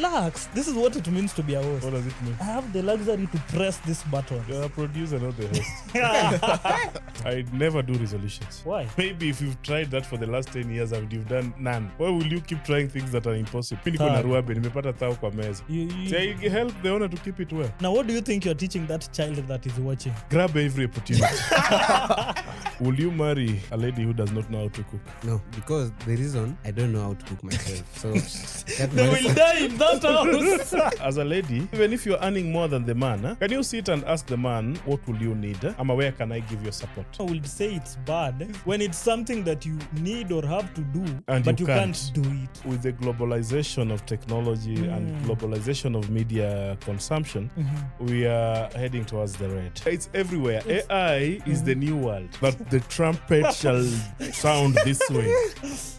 relax. This is what it means to be a host. What does it mean? I have the luxury to press this button. You're a producer, not the host. I never do resolutions. Why? Maybe if you've tried that for the last 10 years and you've done none, why will you keep trying things that are impossible? Niko na ruabe, nimepata thao kwa meza. Say, help the owner to keep it well. Now, what do you think you're teaching that child that is watching? Grab every opportunity. Will you marry a lady who does not know how to cook? No, because the reason I don't know how to cook myself. So They will die in that house. As a lady, even if you're earning more than the man, can you sit and ask the man, what will you need? Ama where can I give you support? I would say it's bad when it's something that you need or have to do, And but you you can't do it. With the globalization of technology and globalization of media consumption, we are heading towards the red. It's everywhere. AI is the new world, but the trumpet shall sound this way.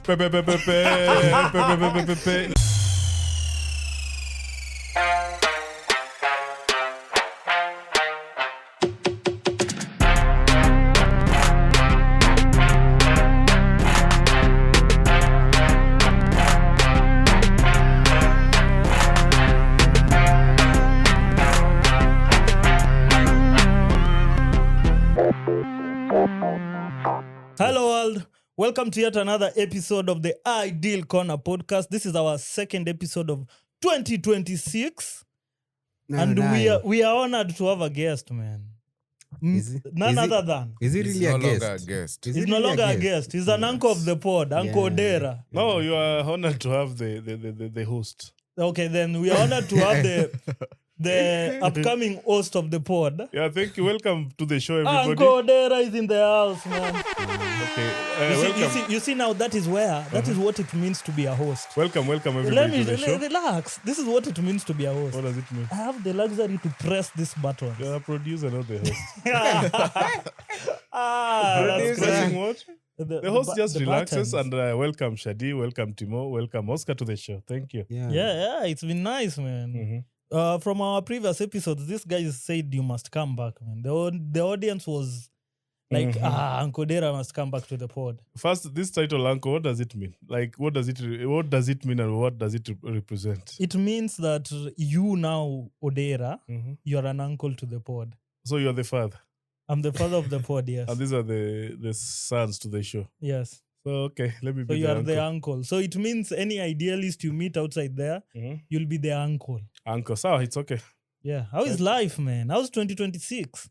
Pe, pe, pe, pe, pe, pe, pe, pe, pe, pe. Hello world, welcome to yet another episode of the Ideal Corner podcast. This is our second episode of 2026, and we are honored to have a guest, man. None other than. Is he really a guest? He's no longer a guest. He's an uncle of the pod, Uncle Odera. No, you are honored to have the host. Okay, then we are honored to have the upcoming host of the pod. Yeah, thank you. Welcome to the show, everybody. Uncle Odera is in the house, man. Okay, You see now, that is what it means to be a host. welcome everybody to the show. Relax. This is what it means to be a host. What does it mean? I have the luxury to press this button. You're a producer, not the host. That's Pressing what? The host just the relaxes buttons. and welcome Shadi, welcome Timo, welcome Oscar to the show. Thank you. Yeah, it's been nice, man. From our previous episodes, this guy said you must come back, man. The audience was like, Uncle Odera must come back to the pod. First, this title, Uncle, what does it mean? Like, what does it mean and what does it represent? It means that you now, Odera, you're an uncle to the pod. So you're the father. I'm the father of the pod, yes. And these are the sons to the show. Yes. So, okay, let me So be you the are uncle. the uncle. So it means any idealist you meet outside there, you'll be the uncle. Uncle, so it's okay. Yeah. How is life, man? How's 2026?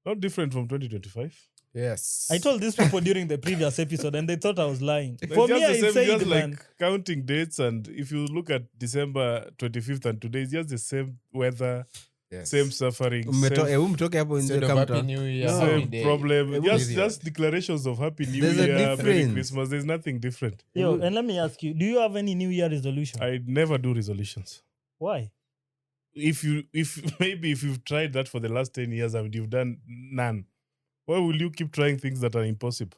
Not different from 2025. Yes. I told these people during the previous episode and they thought I was lying. It's For just me, the I same, said, just man. like counting dates, and if you look at December 25th and today, it's just the same weather, same suffering, Umetoke hapo nje Instead of kama Happy mta- New Year, No. Happy same Day. problem. Just Period. declarations of Happy New There's a Year, Merry difference. Christmas. There's nothing different. Yo, and let me ask you, do you have any New Year resolution? I never do resolutions. Why? If you've tried that for the last 10 years and you've done none, why will you keep trying things that are impossible?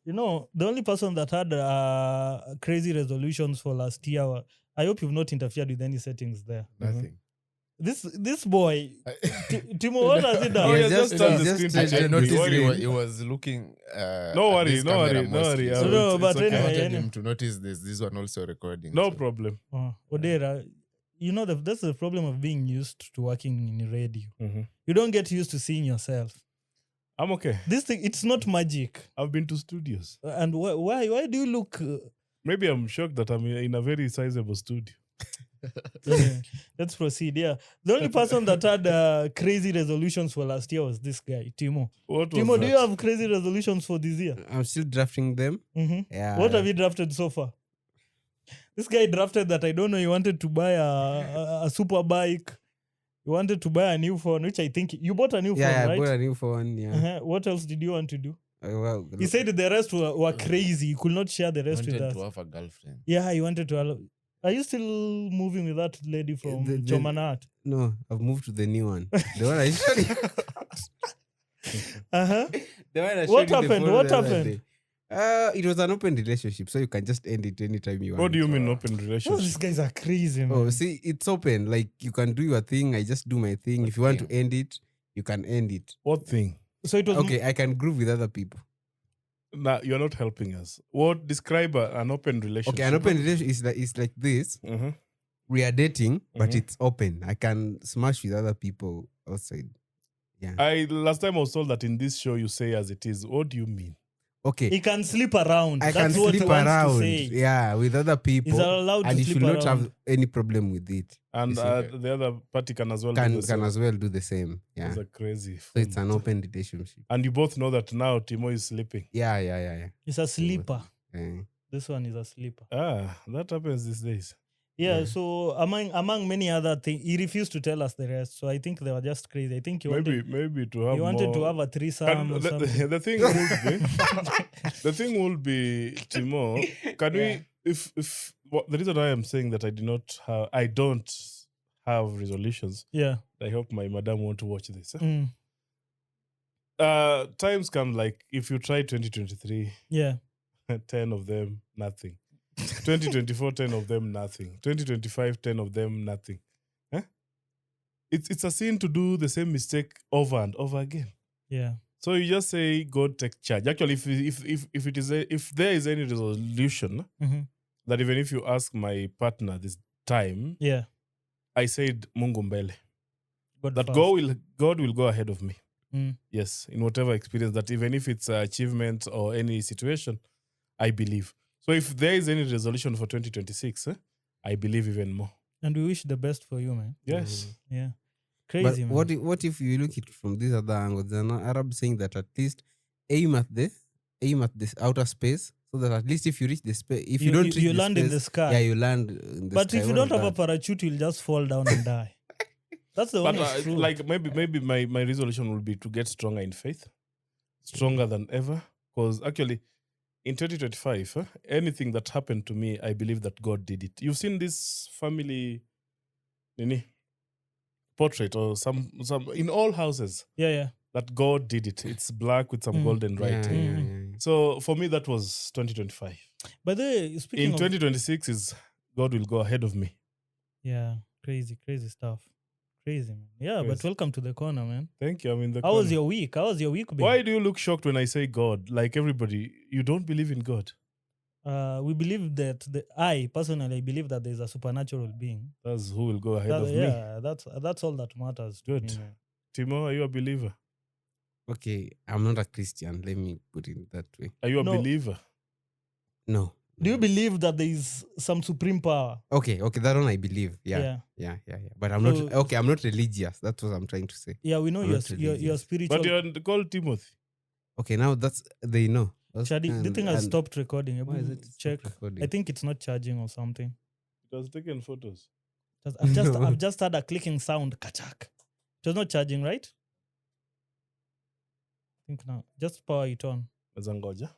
You know, the only person that had crazy resolutions for last year, I hope you've not interfered with any settings there. Nothing. This boy, Timo, what has he done? Oh, Yeah, yeah, just turn the just screen change to I it. check. noticed Worry. he was looking. No at worry, this no camera worry, no mostly. worry. So No, It's but okay. I anyway, wanted him to notice this one also recording. No so. problem. Odera, you know, that's the problem of being used to working in radio. Mhm. You don't get used to seeing yourself. I'm okay. This thing, it's not magic. I've been to studios. And why do you look... Maybe I'm shocked that I'm in a very sizable studio. Yeah. Let's proceed. Yeah, the only person that had crazy resolutions for last year was this guy, Timo. What was Timo, that? do you have crazy resolutions for this year? I'm still drafting them. Yeah. What have you drafted so far? This guy drafted that, I don't know, he wanted to buy a super bike. He wanted to buy a new phone, which I think you bought a new Yeah, phone, I right? bought a new phone. Yeah. What else did you want to do? Well, He said the rest were crazy. You could not share the rest with Wanted us. to have a girlfriend. Yeah, he wanted to. Are you still moving with that lady from The- Chomanat? no, I've moved to the new one. The one I showed you. The one I showed What you the happened? photo What the other happened? day. It was an open relationship, so you can just end it anytime you want. What do you mean open Oh, these relationship? guys are crazy, man. Oh, see, it's open. Like, you can do your thing. I just do my thing. If you want to end it, you can end it. What thing? So it was Okay, I can groove with other people. Nah, you're not helping us. What describe an open relationship? Okay, an open relationship is like this. Mhm. we are dating, but Mhm. it's open. I can smash with other people outside. Yeah. Last time I was told that in this show you say as it is. What do you mean? Okay. He can sleep around. I can That's what he sleep wants to around. say. Yeah, with other people. He's allowed And to you sleep should not around. have any problem with it. And You see? the other party can as well do Can the same. as well do the same. Yeah. That's a crazy. So it's an format. open relationship. And you both know that now Timo is sleeping. Yeah. He's a sleeper. Yeah. This one is a sleeper. That happens these days. Yeah, Yeah. so among many other things, he refused to tell us the rest. So I think they were just crazy. I think he wanted Maybe to have to more. have a threesome or something. The thing would be, the thing would be, Timo. Can we? If the reason I am saying that I don't have resolutions. Yeah. I hope my madam won't watch this. Mm. Times come like if you try 2023, Yeah. 10 of them nothing. 2024, 10 of them nothing. 2025, 10 of them nothing. Huh? It's a sin to do the same mistake over and over again. Yeah. So you just say God take charge. Actually, if there is any resolution Mhm. that even if you ask my partner this time, Yeah. I said Mungu mbele. God That first. God will go ahead of me. Mm. Yes, in whatever experience, that even if it's achievement or any situation, I believe. So if there is any resolution for 2026, I believe even more. And we wish the best for you, man. Yes. Yeah. But Crazy, man. what if you look it from this other angle? There's an Arab saying that at least aim at this outer space, so that at least if you reach the space, if you don't reach you the land in the space, sky. yeah, you land in the But sky. if you What don't of have a that? parachute, you'll just fall down and die. That's the But honest truth. like maybe my resolution will be to get stronger in faith, stronger than ever. Because actually, in 2025, anything that happened to me, I believe that God did it. You've seen this family portrait or some in all houses yeah. that God did it. It's black with some Mm. golden Yeah, writing. yeah. So for me, that was 2025. By the way, speaking In of 2026 is God will go ahead of me. yeah, crazy stuff. Crazy, man. Yeah, but Crazy. welcome to the corner, man. Thank you. I'm in the How was corner. your week? How was your week been? Why do you look shocked when I say God? Like everybody, you don't believe in God. We believe that I personally believe that there's a supernatural being. That's who will go ahead of me. Yeah, that's all that matters. to Good. me, man. Timo, are you a believer? Okay, I'm not a Christian. Let me put it that way. Are you a No. believer? No. Do you believe that there is some supreme power? Okay, that one I believe. Yeah. But I'm not So- okay. I'm not religious. That's what I'm trying to say. Yeah, we know I'm you're not you're religious. spiritual. But you're called Timothy. Okay, now they know. Shadi, the thing has stopped recording. Why is it Check. stopped recording? I think it's not charging or something. It was taken photos. I've just had a clicking sound. Kachak. It was not charging, right? I think now. Just power it on. Zangoja.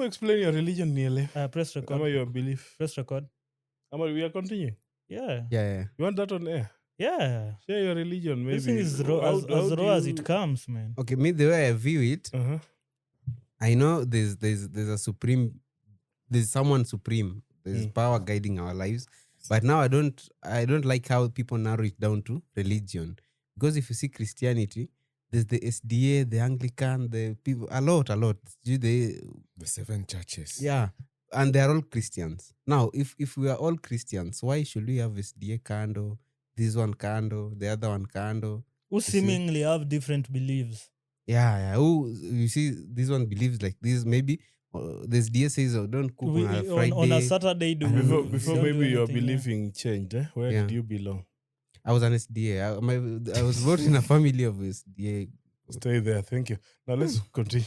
Explain your religion, Niele. Press record. Am I your belief? Press record. We are continuing. Yeah. Yeah. You want that on air? Yeah. Share your religion, maybe. This thing is raw, How as do raw as you- it comes, man. Okay, me the way I view it, Uh-huh. I know there's a supreme, there's someone supreme. There's power guiding our lives. But now I don't like how people narrow it down to religion. Because if you see Christianity, there's the SDA, the Anglican, the people, a lot. The 7 churches. Yeah. And they're all Christians. Now, if we are all Christians, why should we have SDA candle, this one candle, the other one candle? Who see? seemingly have different beliefs. Yeah. Who you see? This one believes like this. Maybe this DA says, "Oh, don't cook on a Friday." On a Saturday, do Before don't before do maybe your anything, yeah. believing changed, Where Yeah. did you belong? I was an SDA. I was brought in a family of SDA. Stay there. Thank you. Now let's continue.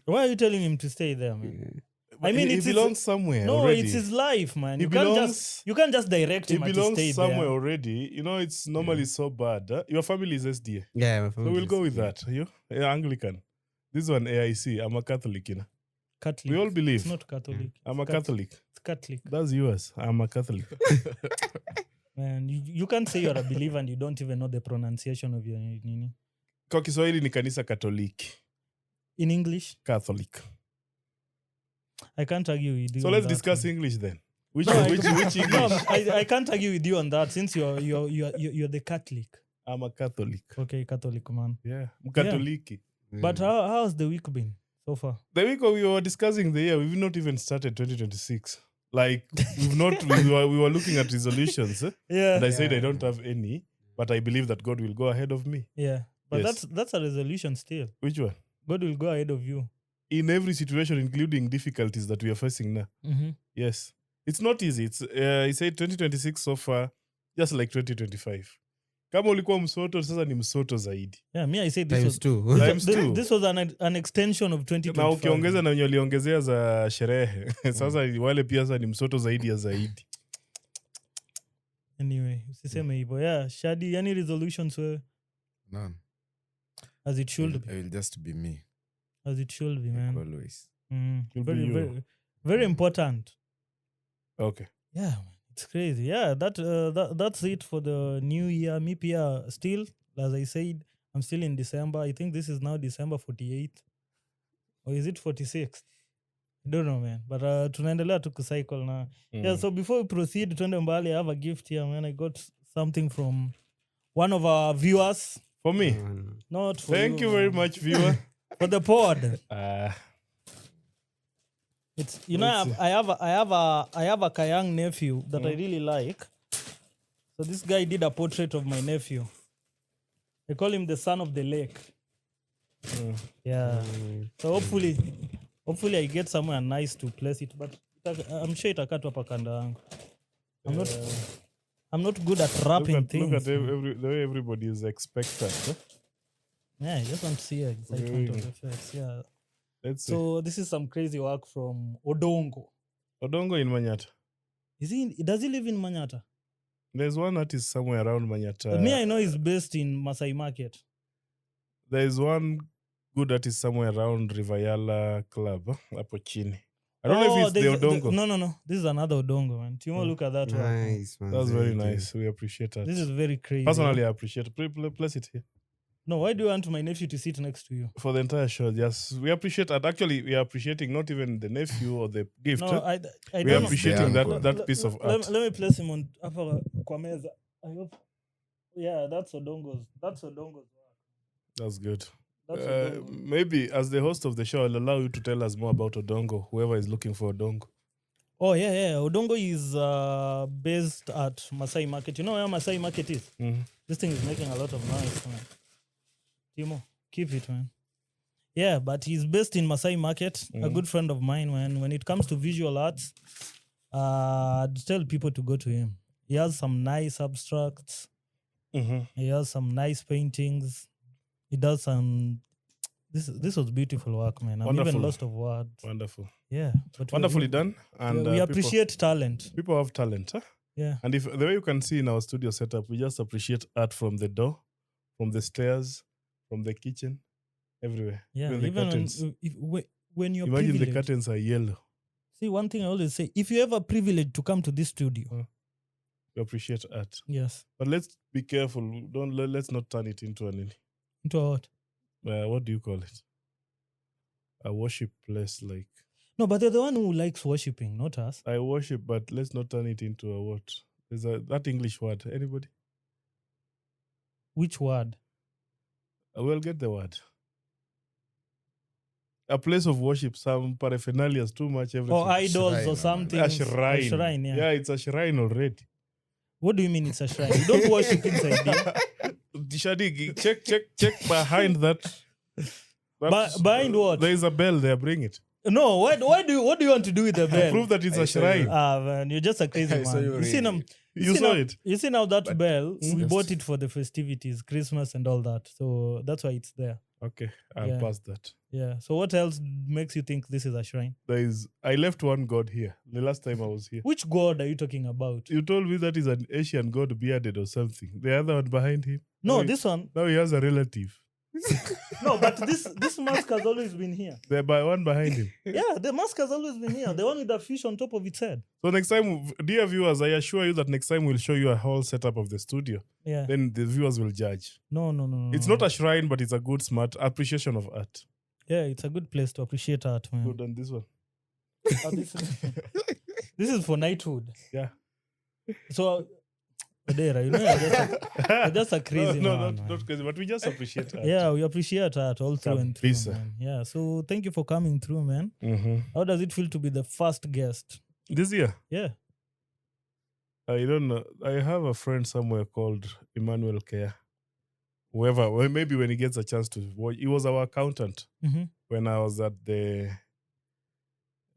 Why are you telling him to stay there, man? I mean, he it's his- belongs somewhere No, already. it's his life, man. He You belongs. can't just direct He him to belongs stay somewhere there. already. You know, it's normally so bad. Your family is SDA. Yeah, my So family we'll is go with SDA. that. You? Anglican. This one AIC. I'm a Catholic, you know. Catholic. We all believe. It's not Catholic. I'm a It's Catholic. It's Catholic. That's yours. I'm a Catholic. Man, you can't say you're a believer and you don't even know the pronunciation of your nini. Kwa Kiswahili ni kanisa Katoliki. In English, Catholic. I can't argue with you. So on let's that, discuss man. English then. Which No, which English? No, I can't argue with you on that since you're the Catholic. I'm a Catholic. Okay, Catholic man. Yeah. Mkatoliki. But how's the week been so far? The week we were discussing the year, we've not even started 2026. Like we were looking at resolutions, Yeah. and I said I Yeah. don't have any, but I believe that God will go ahead of me. Yeah. But Yes. that's a resolution still. Which one? God will go ahead of you. In every situation, including difficulties that we are facing now. Mm-hmm. Yes, it's not easy. It's he said 2026 so far, just like 2025. Kama ulikuwa msoto, sasa ni msoto zaidi. Yeah, me I say this Times was 2. Times two. this was an extension of 2025. Na ukiongeza na wenye waliongezea za sherehe sasa wale pia sasa ni msoto zaidi ya zaidi. Anyway, usiseme hivyo. Yeah, Shadi, any resolutions were None. as it should I be. will just be me. As it should be, man. Always. You'll be Very, you. very, very important. Okay. Yeah, man, it's crazy. Yeah, that's it for the new year. Me pia still, as I said, I'm still in December. I think this is now December 48th. Or is it 46th? I don't know, man. But tunaendelea tu kucycle na. Yeah, so before we proceed, twende mbali, I have a gift here, man. I got something from one of our viewers. For me. Not for Thank you very man. much, viewer. For the pod. It's Let's see. I have a Kayang nephew that I really like. So this guy did a portrait of my nephew. They call him the son of the lake. Yeah. So hopefully I get somewhere nice to place it, but I'm sure itakatwa hapa kando yangu. I'm not good at wrapping things. Look at the way everybody is expectant. Huh? Yeah, I just want to see excitement of the face. Yeah. Let's see. So this is some crazy work from Odongo. Odongo in Manyata. Does he live in Manyata? There's one artist somewhere around Manyata. Me, I know he's based in Masai Market. There's one good artist somewhere around Rivayala Club, hapo chini. I don't know if it's the Odongo. No. This is another Odongo, man. Timo, look at that one. Nice, man. That's very good. nice. We appreciate that. This is very crazy. Personally, I appreciate it. Place it here. No, why do you want my nephew to sit next to you? For the entire show, yes. We appreciate that. Actually, we are appreciating not even the nephew or the gift. No, I we don't are appreciating The uncle. that piece of art. Let me place him on kwa meza. I hope. Yeah, that's Odongo's. That's Odongo's work. That's good. That's Odongo. Maybe as the host of the show, I'll allow you to tell us more about Odongo, whoever is looking for Odongo. Oh, yeah. Odongo is based at Masai Market. You know where Masai Market is? Mm-hmm. This thing is making a lot of noise, man. Timo, keep it, man. Yeah, but he's based in Masai Market, a good friend of mine, man. When it comes to visual arts, I'd tell people to go to him. He has some nice abstracts. Mm-hmm. He has some nice paintings. He does some... This was beautiful work, man. I'm Wonderful. even lost of words. Wonderful. Yeah. But Wonderfully done. And we appreciate talent. people have talent. Huh? Yeah. And if the way you can see in our studio setup, we just appreciate art from the door, from the stairs, from the kitchen, everywhere. Yeah. Even the Even curtains. when you're Imagine the privileged. curtains are yellow. See, one thing I always say, if you're ever privileged to come to this studio, We appreciate art. yes. But let's be careful. Let's not turn it into Into a what? what do you call it? A worship place. Like No, but they're the one who likes worshipping, not us. I worship, but let's not turn it into a what? There's that English word. Anybody? Which word? We'll get the word. A place of worship, some paraphernalia is too much. Everything. Or idols Shrine, or man. something. A shrine. A shrine, yeah. Yeah, it's a shrine already. What do you mean it's a shrine? You don't worship inside there. Shadi, check behind that. Behind what? There is a bell there. Bring it. No, what do you want to do with the bell? Prove that it's I a saw you. shrine. Man, you're just a crazy I saw man. you You see, really. You saw it. You see now that bell, we Yes. bought it for the festivities, Christmas and all that. So that's why it's there. Okay, I'll Yeah. pass that. Yeah. So what else makes you think this is a shrine? I left one god here the last time I was here. Which god are you talking about? You told me that is an Asian god bearded or something. The other one behind him. No, Now he- this one. Now he has a relative. No, but this mask has always been here. The one behind him. Yeah, the mask has always been here. The one with the fish on top of its head. So next time, dear viewers, I assure you that next time we'll show you a whole setup of the studio. Yeah. Then the viewers will judge. No. It's not a shrine, but it's a good, smart appreciation of art. Yeah, it's a good place to appreciate art, man. Good on this one. This is for knighthood. Yeah. So, Odera, you know, you're just a crazy no, man. not crazy, but we just appreciate art. Yeah, we appreciate art all through and through, Kabisa. man. Yeah, so thank you for coming through, man. Mm-hmm. How does it feel to be the first guest? This year, Yeah. I don't know. I have a friend somewhere called Emmanuel Kea. Whoever, well, maybe when he gets a chance to watch, he was our accountant Mm-hmm. when I was at the.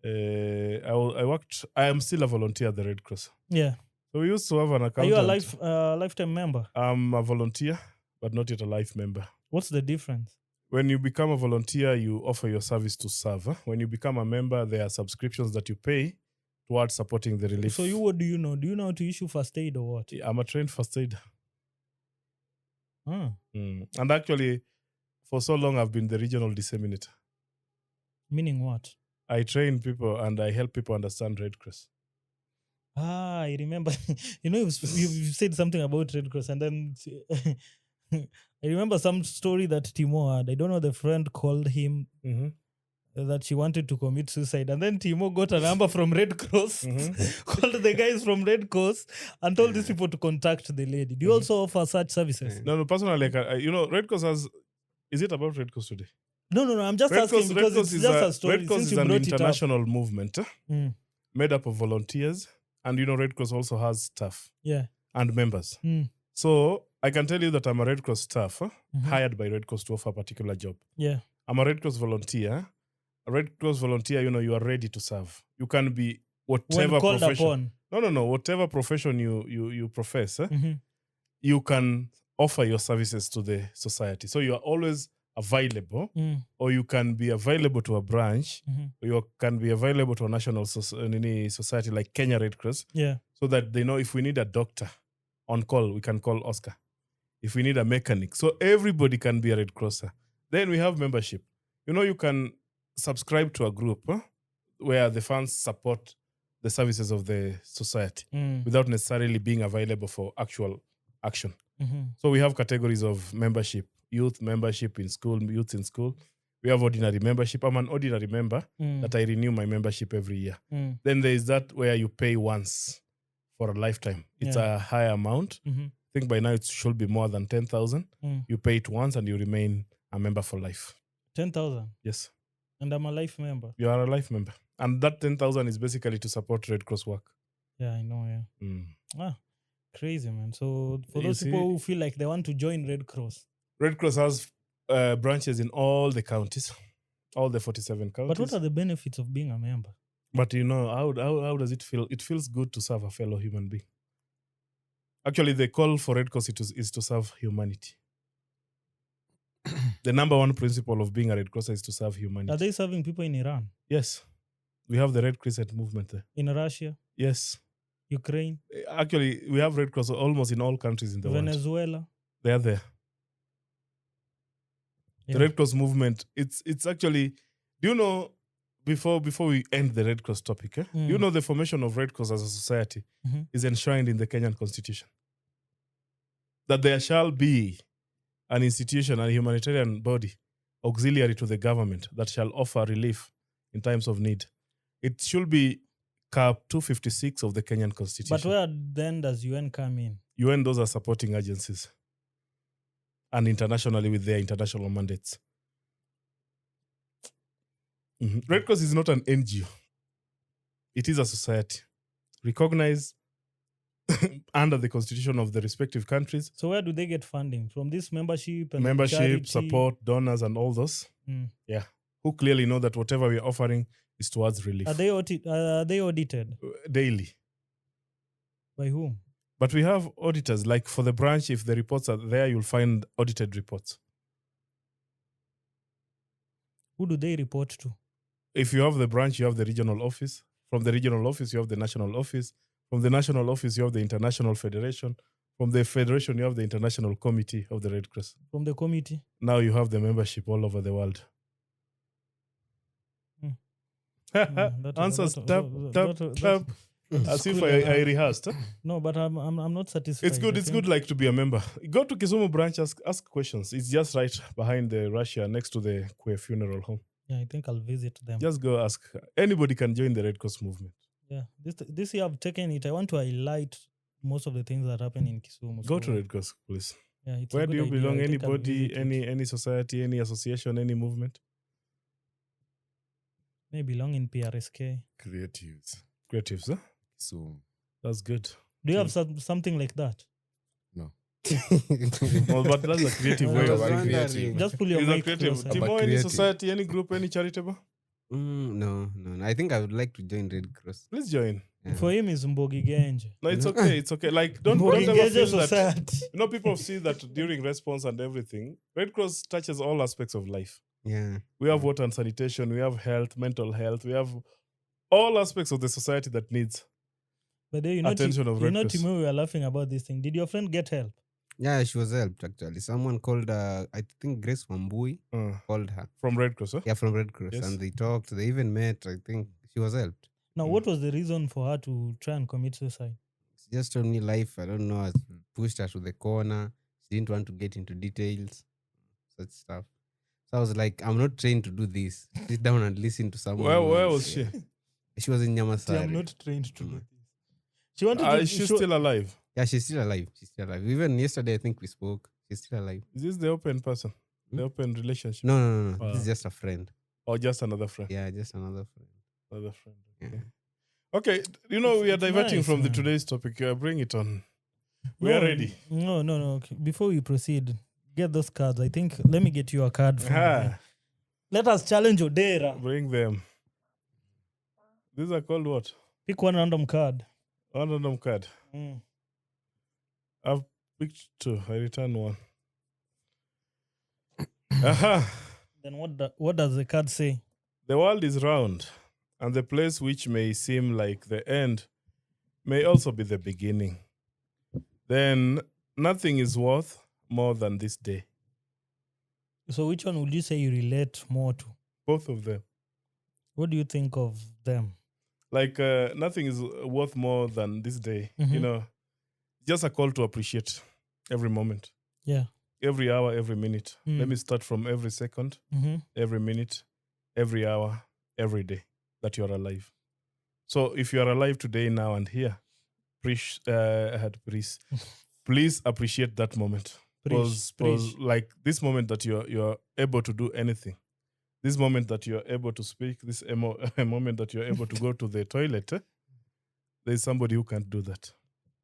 I worked. I am still a volunteer at the Red Cross. Yeah. So we used to have an Are accountant. you a lifetime member? I'm a volunteer, but not yet a life member. What's the difference? When you become a volunteer, you offer your service to serve. When you become a member, there are subscriptions that you pay towards supporting the relief. So what do you know? Do you know how to issue first aid or what? I'm a trained first aider. Ah, And actually, for so long, I've been the regional disseminator. meaning what? I train people and I help people understand Red Cross. Ah, I remember. You've said something about Red Cross, and then I remember some story that Timo had. I don't know. The friend called him that she wanted to commit suicide, and then Timo got a number from Red Cross, called the guys from Red Cross, and told these people to contact the lady. Do you also offer such services? No, personally, Red Cross has. Is it about Red Cross today? No. I'm just asking because it's just a story. Red Cross Since is you an brought it up. international movement Mm, made up of volunteers, and Red Cross also has staff yeah. and members. Mm, So I can tell you that I'm a Red Cross staff hired by Red Cross to offer a particular job. yeah. I'm a Red Cross volunteer. A Red Cross volunteer, you are ready to serve. You can be whatever When called profession. upon. No. Whatever profession you profess, Mhm. you can offer your services to the society. So you are always available, Mm, or you can be available to a branch, mhm. or you can be available to a national society like Kenya Red Cross, Yeah. so that they know if we need a doctor on call, we can call Oscar. If we need a mechanic. So everybody can be a Red Crosser. Then we have membership. You can subscribe to a group where the funds support the services of the society Mm, without necessarily being available for actual action. mhm. So we have categories of membership: youth membership in school, youth in school. We have ordinary membership. I'm an ordinary member that I renew my membership every year. Mm, Then there is that where you pay once for a lifetime. It's Yeah. a higher amount. mhm. I think by now it should be more than 10,000. Mm. You pay it once and you remain a member for life. 10,000. Yes, And I'm a life member. you are a life member. And that 10,000 is basically to support Red Cross work. Yeah, I know, yeah. Ah, crazy, man. So for You those people see- who feel like they want to join Red Cross, Red Cross has branches in all the counties, all the 47 counties. but what are the benefits of being a member? But how does it feel? It feels good to serve a fellow human being. Actually, the call for Red Cross is to serve humanity. The number one principle of being a Red Crosser is to serve humanity. Are they serving people in Iran, Yes. We have the Red Crescent movement there. in Russia, Yes. Ukraine, Actually, we have Red Cross almost in all countries in the world. Venezuela? They are there. Yeah. The Red Cross movement, it's actually, do you know, before we end the Red Cross topic, you know the formation of Red Cross as a society Mhm. is enshrined in the Kenyan Constitution. That there shall be an institution, a humanitarian body, auxiliary to the government, that shall offer relief in times of need. It should be Cap 256 of the Kenyan Constitution. But where then does UN come in? UN, those are supporting agencies. And internationally with their international mandates. Red Cross is not an NGO. It is a society recognized under the constitution of the respective countries. So where do they get funding? From this membership and Membership, charity? support, donors, and all those. Mm. Yeah. Who clearly know that whatever we're offering is towards relief. Are they audited? Daily. By whom? But we have auditors. Like for the branch, if the reports are there, you'll find audited reports. Who do they report to? If you have the branch, you have the regional office. From the regional office, you have the national office. From the national office, you have the international federation. From the federation, you have the international committee of the Red Cross. From the committee? Now you have the membership all over the world. Answers, tap. As if I rehearsed. No, but I'm not satisfied. It's good. I It's think- good, like, to be a member. Go to Kisumu branch, ask questions. It's just right behind the Russia, next to the queer funeral home. Yeah, I think I'll visit them. Just go ask. Anybody can join the Red Cross movement. Yeah, this year I've taken it. I want to highlight most of the things that happen in Kisumu. Go So, to Red Cross, please. Yeah, it's a Where good do you idea. belong? I think I'll Anybody, visit it. any society, any association, any movement? They belong in PRSK. Creatives. creatives, huh? So That's good. Do you have something like that? Well, but that's a creative I way was of being wondering. creative. Just pull your It's a mic creative. closer. Timo, any creative. society, any group, any charitable? No. I think I would like to join Red Cross. Please join. Yeah. For him, is Mbogi Genje. No, it's okay. It's okay. Like, don't Mbogi ever Genje feel that. society. You know, people see that during response and everything, Red Cross touches all aspects of life. Yeah. We have water and sanitation. We have health, mental health. We have all aspects of the society that needs But then, attention of Red Cross. Timo, we were laughing about this thing. Did your friend get help? Yeah, she was helped actually. Someone called I think Grace Wambui called her. From Red Cross, huh? Yeah, from Red Cross. Yes. And they talked. They even met. I think she was helped. Now, what was the reason for her to try and commit suicide? She just told me life, I don't know, has pushed her to the corner. She didn't want to get into details, such stuff. So I was like, I'm not trained to do this. Sit down and listen to someone. Where else. was she? She was in See, Nyamasari. I'm not trained to do this. She wanted to. Is she still alive? Yeah, she's still alive. Even yesterday, I think we spoke. She's still alive. Is this the open person? The open relationship? No. Wow. This is just a friend. Or just another friend? Yeah, just another friend. Another friend. Yeah. Okay, you know, we are It's diverting nice, from the man. today's topic. Bring it on. We are ready. No. Okay. Before we proceed, get those cards. I think, let me get you a card. Let us challenge Odera. Bring them. These are called what? Pick one random card. One random card. I've picked two. I return one. Aha. Then what does the card say? The world is round, and the place which may seem like the end may also be the beginning. Then nothing is worth more than this day. So which one would you say you relate more to? Both of them. What do you think of them? Like nothing is worth more than this day. You know, just a call to appreciate every moment. Yeah. Every hour, every minute. Let me start from every second, every minute, every hour, every day that you are alive. So if you are alive today, now and here, please appreciate that moment. Because like this moment that you're able to do anything, this moment that you're able to speak, this moment that you're able to go to the toilet, there's somebody who can't do that.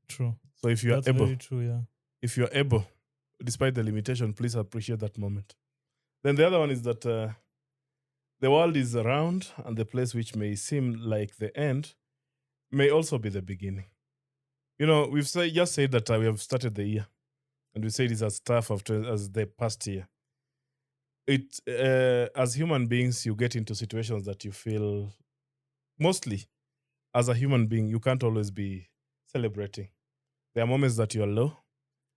True. So if you're That's able, very true, yeah. if you're able, despite the limitation, please appreciate that moment. Then the other one is that the world is around, and the place which may seem like the end may also be the beginning. You know, we've just said that we have started the year, and we said it's as tough as the past year. As human beings, you get into situations that you feel, mostly as a human being, you can't always be celebrating. There are moments that you're low.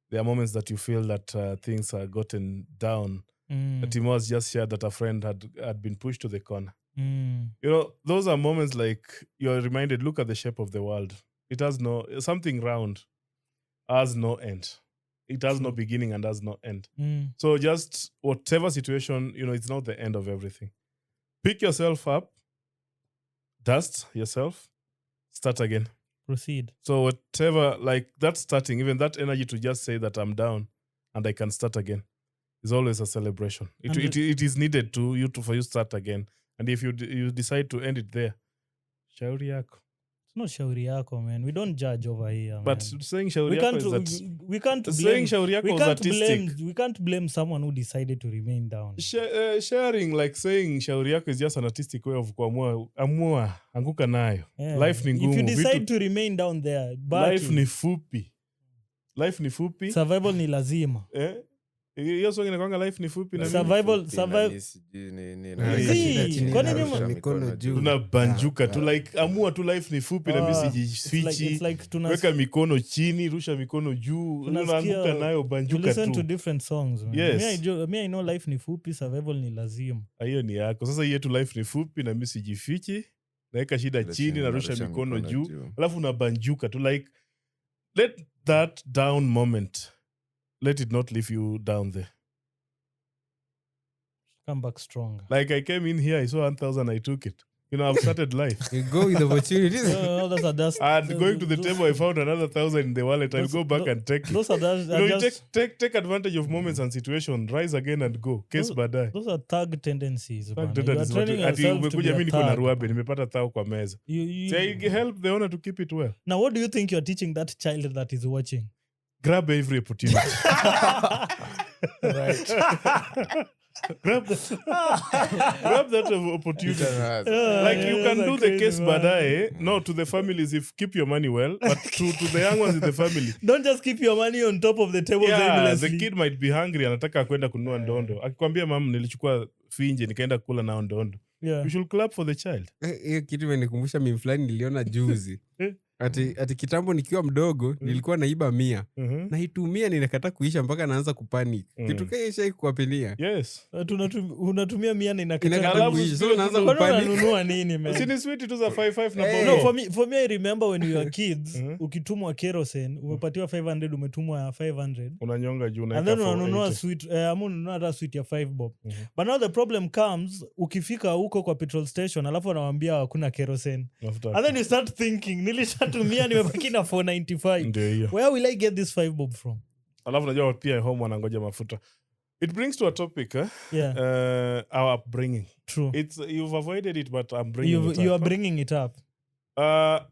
There are moments that you feel that things are gotten down. Timo has just shared that a friend had been pushed to the corner. You know, those are moments like you're reminded, look at the shape of the world. It has something round has no end. It has no beginning and has no end. So just whatever situation, you know, it's not the end of everything. Pick yourself up, dust yourself, start again. Proceed. So whatever, like that starting, even that energy to just say that I'm down and I can start again is always a celebration. It is needed for you to start again. And if you decide to end it there, shauri yako. It's not shauri yako, man. We don't judge over here, But man. saying shauri yako is that... We can't blame... Saying shauri yako is artistic. We can't blame someone who decided to remain down. Sharing, like saying shauri yako is just an artistic way of amua, anguka nayo. Yeah. Life ni ngumu. If you decide to remain down there, life ni fupi. Life ni fupi. Survival ni lazima. Hiyo song inakwanga life ni fupi na survival. Mikono juu. Tunabanjuka tu like amua tu life ni fupi na mimi sijifichi. Weka mikono chini, rusha mikono juu, unaanguka nayo banjuka tu. You listen to different songs, man. Yes. Me I know life ni fupi, survival ni lazima. Hiyo ni yako. Sasa hii yetu life ni fupi na mimi sijifichi. Naweka shida chini na rusha mikono juu. Alafu unabanjuka tu like let that down moment, let it not leave you down there. Come back stronger. Like I came in here, I saw 1,000, I took it. You know, I've started life. You go with opportunities. Those are just, And going to the table, I found another 1,000 in the wallet. I'll go back and take it. those are just, You know, you take advantage of moments and situation, rise again and go. Case baadaye. those are thug tendencies. Fact, bana. that You are is what training you- ati yourself to be umekuja a mimi niko na thug. ruabe, nimepata thao kwa meza. Say, help the owner to keep it well. Now, what do you think you're teaching that child that is watching? Grab every opportunity. Right. grab that opportunity. Like you can those do are the crazy, case man. baadaye. No, to the families, if keep your money well, but to the young ones in the family. Don't just keep your money on top of the table Yeah, aimlessly. the kid might be hungry, anataka kwenda kununua ndondo. Akikwambia mam, nilichukua finje nikaenda kula nao ndondo. Yeah. You should clap for the child. Hiyo kitu imenikumbusha mimi fulani niliona juzi. Ati kitambo nikiwa mdogo nilikuwa naiba 100. Naitumia ninakata kuisha mpaka naanza kupanic. Kitu kile shai kuapilia. Yes. Unatumia 100 na Inakata Alafu kuisha. So sio naanza kuna- Kwani kupanic. unanunua nini, man? Sini sweet tu za 5 na Hey. No, bono. for me I remember when we were kids, ukitumwa kerosene, umepatiwa 500, umetumwa 500. Unanyonga juu And unaeka then unanunua 480. sweet, ama unanunua hata sweet ya 5 bob. But now the problem comes, ukifika huko kwa petrol station, alafu wanawambia hakuna kerosene. Mafuta. And then you start thinking, nilishatumia nimebaki na 495. Ndio hiyo. Where will I get this 5 bob from? Alafu najua pia home wanangoja mafuta. It brings to a topic, Yeah, our upbringing. true. You've avoided it, but I'm bringing it You up. are bringing it up.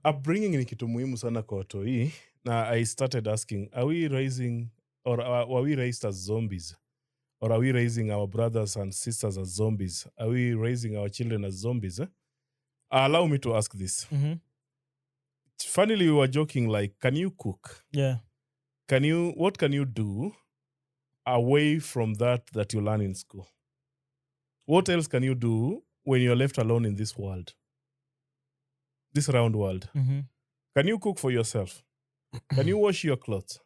Upbringing ni kitu muhimu sana kwa watoi. Na I started asking, are we raising, or are we raised as zombies? Or are we raising our brothers and sisters as zombies? Are we raising our children as zombies? Allow me to ask this. Funnily, we were joking like, can you cook? Yeah. What can you do away from that you learn in school? What else can you do when you're left alone in this world? This round world. Can you cook for yourself? Can you wash your clothes?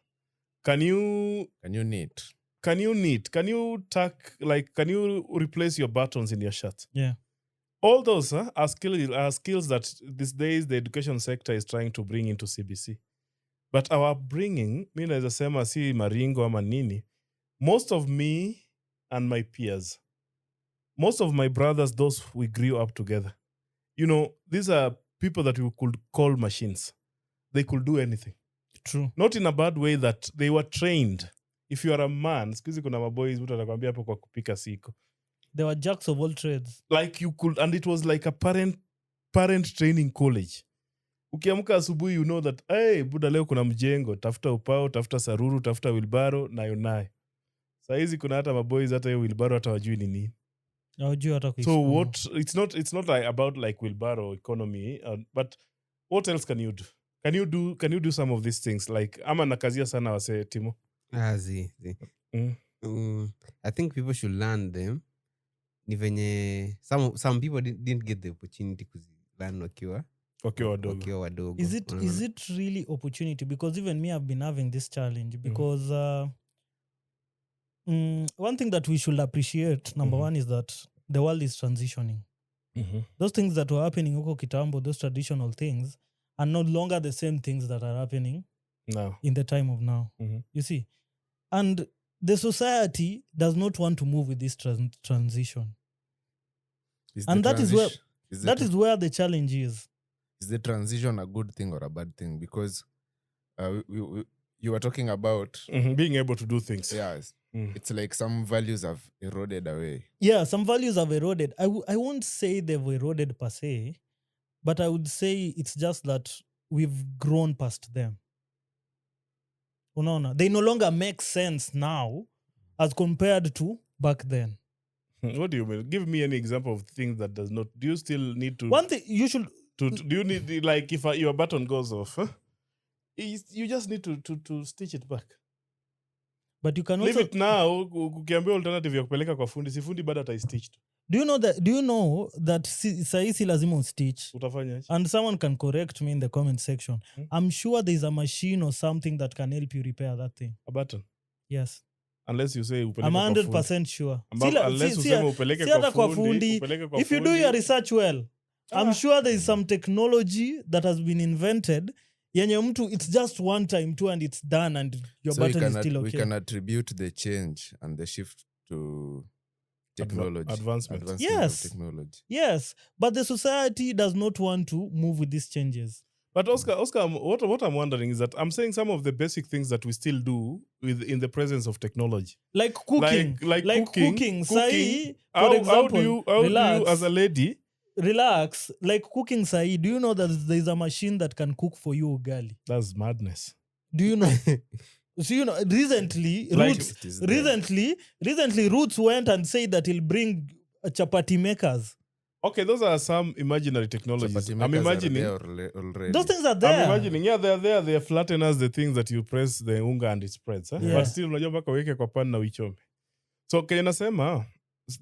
Can you knit? Can you knit? Can you tuck, can you replace your buttons in your shirt? Yeah. All those are skills that these days the education sector is trying to bring into CBC. But our upbringing, mi naweza sema si maringo ama nini, most of me and my peers, most of my brothers, those we grew up together, you know, these are people that we could call machines. They could do anything. True. Not in a bad way, that they were trained. If you are a man, sikuzi kuna maboys mtu atakwambia hapo kwa kupika siko. They were jacks of all trades. Like you could, and it was like a parent training college. Ukiamka asubuhi, you know that, hey, buda leo kuna mjengo, tafuta upao, tafuta saruru, tafuta wilbaro, nayo. Saizi kuna hata maboys hata hiyo wilbaro hata wajui ni nini. So it's not like about like wilbaro economy, but what else can you do? Can you do some of these things? Like, ama nakazia sana wase Timo. I think people should learn them. Ni venye some people didn't get the opportunity to learn wakiwa wadogo. Is it really opportunity? Because even me, I've been having this challenge because one thing that we should appreciate, number one, is that the world is transitioning. Those things that were happening huko kitambo, those traditional things, are no longer the same things that are happening now in the time of now. You see? And the society does not want to move with this transition. And that is where the challenge is. Is the transition a good thing or a bad thing? Because you were talking about being able to do things. Yes. It's like some values have eroded away. Yeah, some values have eroded. I won't say they've eroded per se, but I would say it's just that we've grown past them. Unaona? They no longer make sense now as compared to back then. What do you mean? Give me any example of things that does not. Do you still need to? One thing you should. Do you need, like, if your button goes off, you just need to stitch it back. But you can also leave it now. Ukiambia alternative ya kupeleka kwa fundi, si fundi bado ataistitch. Do you know that saisi lazima stitch? Utafanya aje? And someone can correct me in the comment section. I'm sure there's a machine or something that can help you repair that thing. A button? Yes. Unless you say upeleke I'm kwa 100% sure. Unless useme upeleke kwa fundi. If you do your research well, I'm sure there's some technology that has been invented. Yenye mtu, it's just one time too and it's done and your button is still okay. We can attribute the change and the shift to technology. Advancement. Yes. Of technology. Yes, but the society does not want to move with these changes. But Oscar, what I'm wondering is that I'm saying some of the basic things that we still do in the presence of technology. Like cooking. Like cooking. Sahi, for How example, do you as a lady? Relax. Like cooking sahi, do you know that there's a machine that can cook for you ugali? That's madness. Do you know? So you know, recently, Like- Roots went and said that he'll bring chapati makers. Okay, those are some imaginary technologies. Chapati I'm makers are imagining. there already. Those things are there. I'm imagining, yeah, they're there. They flatten us the things that you press the unga and it spreads. Huh? Yeah. But still, unajua mpaka uweke kwa pan na uichome. So, kenye nasema,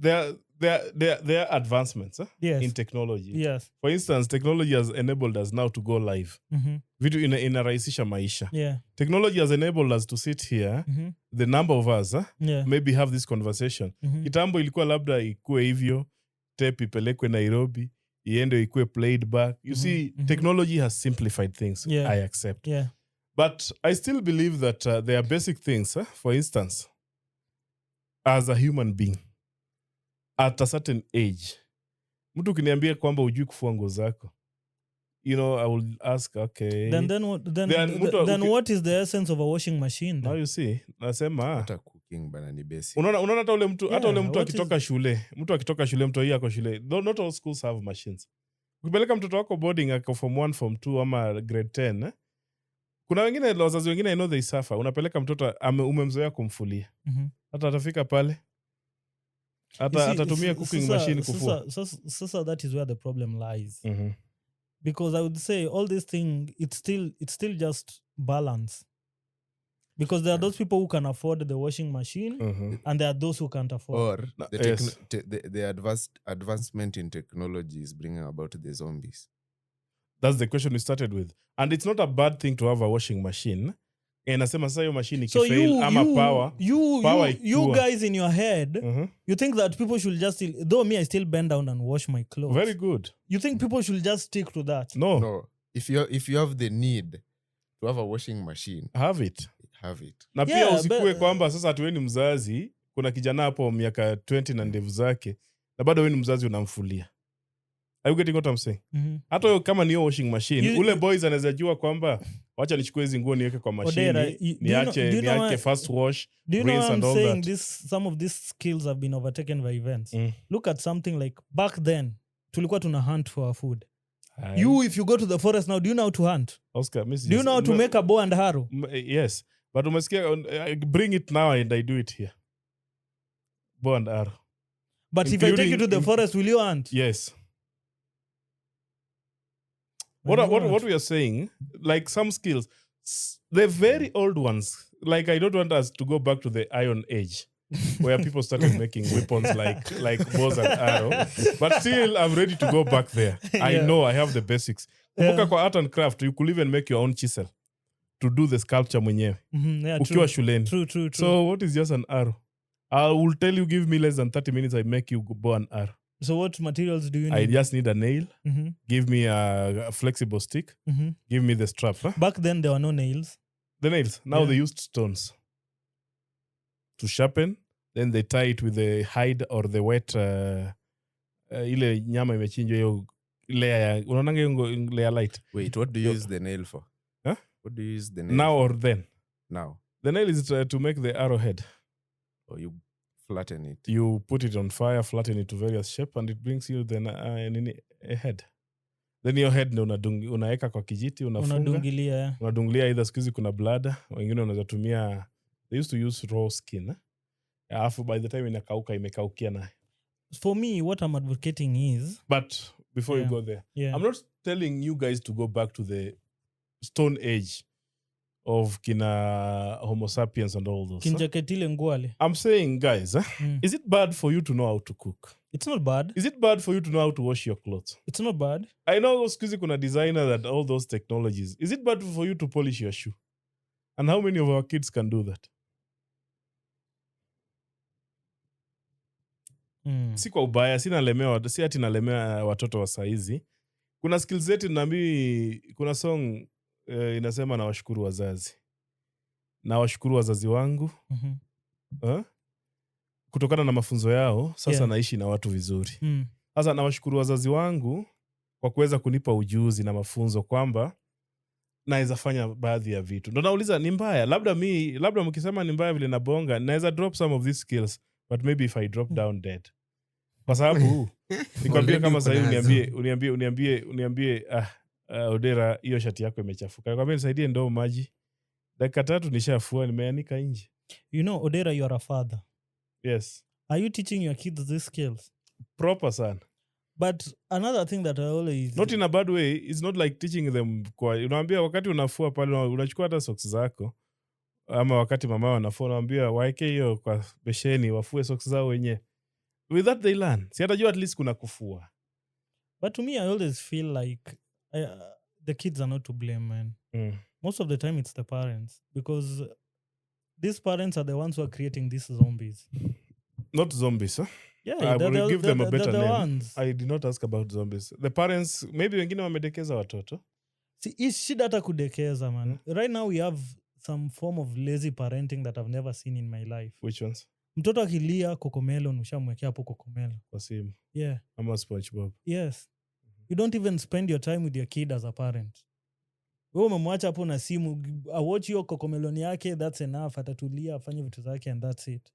there are advancements Yes. in technology. Yes. For instance, technology has enabled us now to go live. Mm-hmm. Vitu inarahisisha maisha. Yeah. Technology has enabled us to sit here, Mm-hmm. the number of us, Yeah. maybe have this conversation. Mm-hmm. Kitambo ilikuwa labda ikue hivyo, tape ipelekwe Nairobi, iende ikue played back. You see, technology has simplified things. Yeah. I accept. Yeah. But I still believe that there are basic things. For instance, as a human being, at a certain age, mtu ukiniambia kwamba hujui kufua nguo zako, you know, I will ask, okay. Then what is the essence of a washing machine? Now Then? you see, nasema, Hata cooking bana ni basic. unaona hata ule mtu, hata ule mtu what akitoka shule, mtu hii ako shule, not all schools have machines. Ukipeleka mtoto wako boarding ako form 1, form 2 ama grade 10, kuna wengine, wazazi wengine I know they suffer. Unapeleka mtoto umemzoea kumfulia. Mhm. Hata atafika pale, You see, atatumia cooking machine kufua. So that is where the problem lies. Mhm. Because I would say all this thing, it's still just balance. Because there are those people who can afford the washing machine, Mhm. and there are those who can't afford. Or Yes. the advancement in technology is bringing about the zombies. That's the question we started with. And it's not a bad thing to have a washing machine. Nasema sasa hiyo machine So ikifail ama power. Power you ikiwa. guys in your head, Mhm. you think that people should just though me I still bend down and wash my clothes. Very good. You think people should just stick to that? No, No, if you have the need to have a washing machine, have it. have it. Na pia Yeah, usikue but- kwamba sasa hatuweni mzazi, kuna kijana hapo miaka 20 na ndevu zake, na bado wewe ni mzazi unamfulia. Are you getting what I'm saying? Mhm. Hata kama ni hiyo washing machine, You- ule boys anaweza jua kwamba wacha nichukue hizi nguo niweke kwa Odera, machine, do you know niache why- first wash, Do you know rinse why and I'm all saying that. some of these skills have been overtaken by events? Mm. Look at something like back then, tulikuwa tuna hunt for our food. Aye. If you go to the forest now, do you know how to hunt? Oscar, miss Do you this. know how to make a bow and arrow? Yes, but umesikia, bring it now and I do it here. Bow and arrow. But if I take you to the Including- forest, will you hunt? Yes. I don't What know. we are saying, like some skills, the very old ones, like I don't want us to go back to the Iron Age, where people started making weapons like bows and arrow. But still, I'm ready to go back there. I Yeah. know I have the basics. Kumbuka kwa art and craft, you could even make your own chisel to do the sculpture mwenyewe. Mhm, yeah, Ukiwa true. shuleni. True. So what is just an arrow? I will tell you, give me less than 30 minutes, I make you bow and arrow. So what materials do you I need? just need a nail. Mhm, Give me a flexible stick. mhm. Give me the strap. Huh? Back then, there were no nails. The nails. Now Yeah. they used stones to sharpen. Then they tie it with the hide or the wet ile nyama imechinjwa hiyo layer ya unaonanga hiyo layer light. Wait, what do you use the nail for? Huh? What do you use the nail Now for? or then. Now? The nail is to make the arrowhead. Or you flatten it? You put it on fire, flatten it to various shape and it brings you then a head. Then your head ndio unaweka kwa kijiti, unafunga. Unadungilia, yeah. Unadungilia either siku hizi kuna blada, wengine wanaweza tumia, they used to use raw skin. Alafu by the time inakauka imekaukia naye. For me, what I'm advocating is, But before Yeah. you go there, yeah, I'm not telling you guys to go back to the stone age of kina Homo sapiens and all those. kinjaketile ngwale. I'm saying, guys, Mm. is it bad for you to know how to cook? It's not bad. Is it bad for you to know how to wash your clothes? It's not bad. I know squeezy kuna designer that all those technologies. Is it bad for you to polish your shoe? And how many of our kids can do that? Mm. Si kwa ubaya, si ati nalemea watoto wa saizi. Kuna skills zetu naambi, kuna song inasema nawashukuru wazazi. Nawashukuru wazazi wangu. Mhm. kutokana na mafunzo yao sasa Yeah. naishi na watu vizuri. Sasa nawashukuru wazazi wangu kwa kuweza kunipa ujuzi na mafunzo kwamba naweza fanya baadhi ya vitu. Ndo nauliza ni mbaya, labda mkisema ni mbaya vile nabonga, naweza drop some of these skills, but maybe if I drop down dead. Kwa sababu nikwambie kama sasa uniambie Odera, hiyo shati yako imechafuka. Nikwambie nisaidie ndoo maji. Dakika 3 nishafua, nimeanika nje. You know, Odera, you are a father. Yes. Are you teaching your kids these skills? Proper son. But another thing that I always... Not in a bad way. It's not like teaching them kwa... Unaambia wakati unafua pale, unachukua hata socks zako. Ama wakati mama wanafua, unaambia waeke hiyo kwa besheni, wafue socks zao wenyewe. With that they learn. Si atajua at least kuna kufua. But to me, I always feel like the kids are not to blame, man. Most of the time, it's the parents. Because these parents are the ones who are creating these zombies. Not zombies, huh? Yeah, I will give them a better name. Ones. I did not ask about zombies. The parents, maybe wengine wamedekeza watoto. See, is shida hata kudekeza, man. Right now, we have some form of lazy parenting that I've never seen in my life. Which ones? Mtoto akilia Cocomelon, ushamwekea hapo Cocomelon. Kwa simu. Yeah. Ama SpongeBob. Yes. You don't even spend your time with your kid as a parent. Wewe umemwacha hapo na simu, awatch hiyo Cocomelon yake, that's enough. Atatulia, afanye vitu zake, and that's it.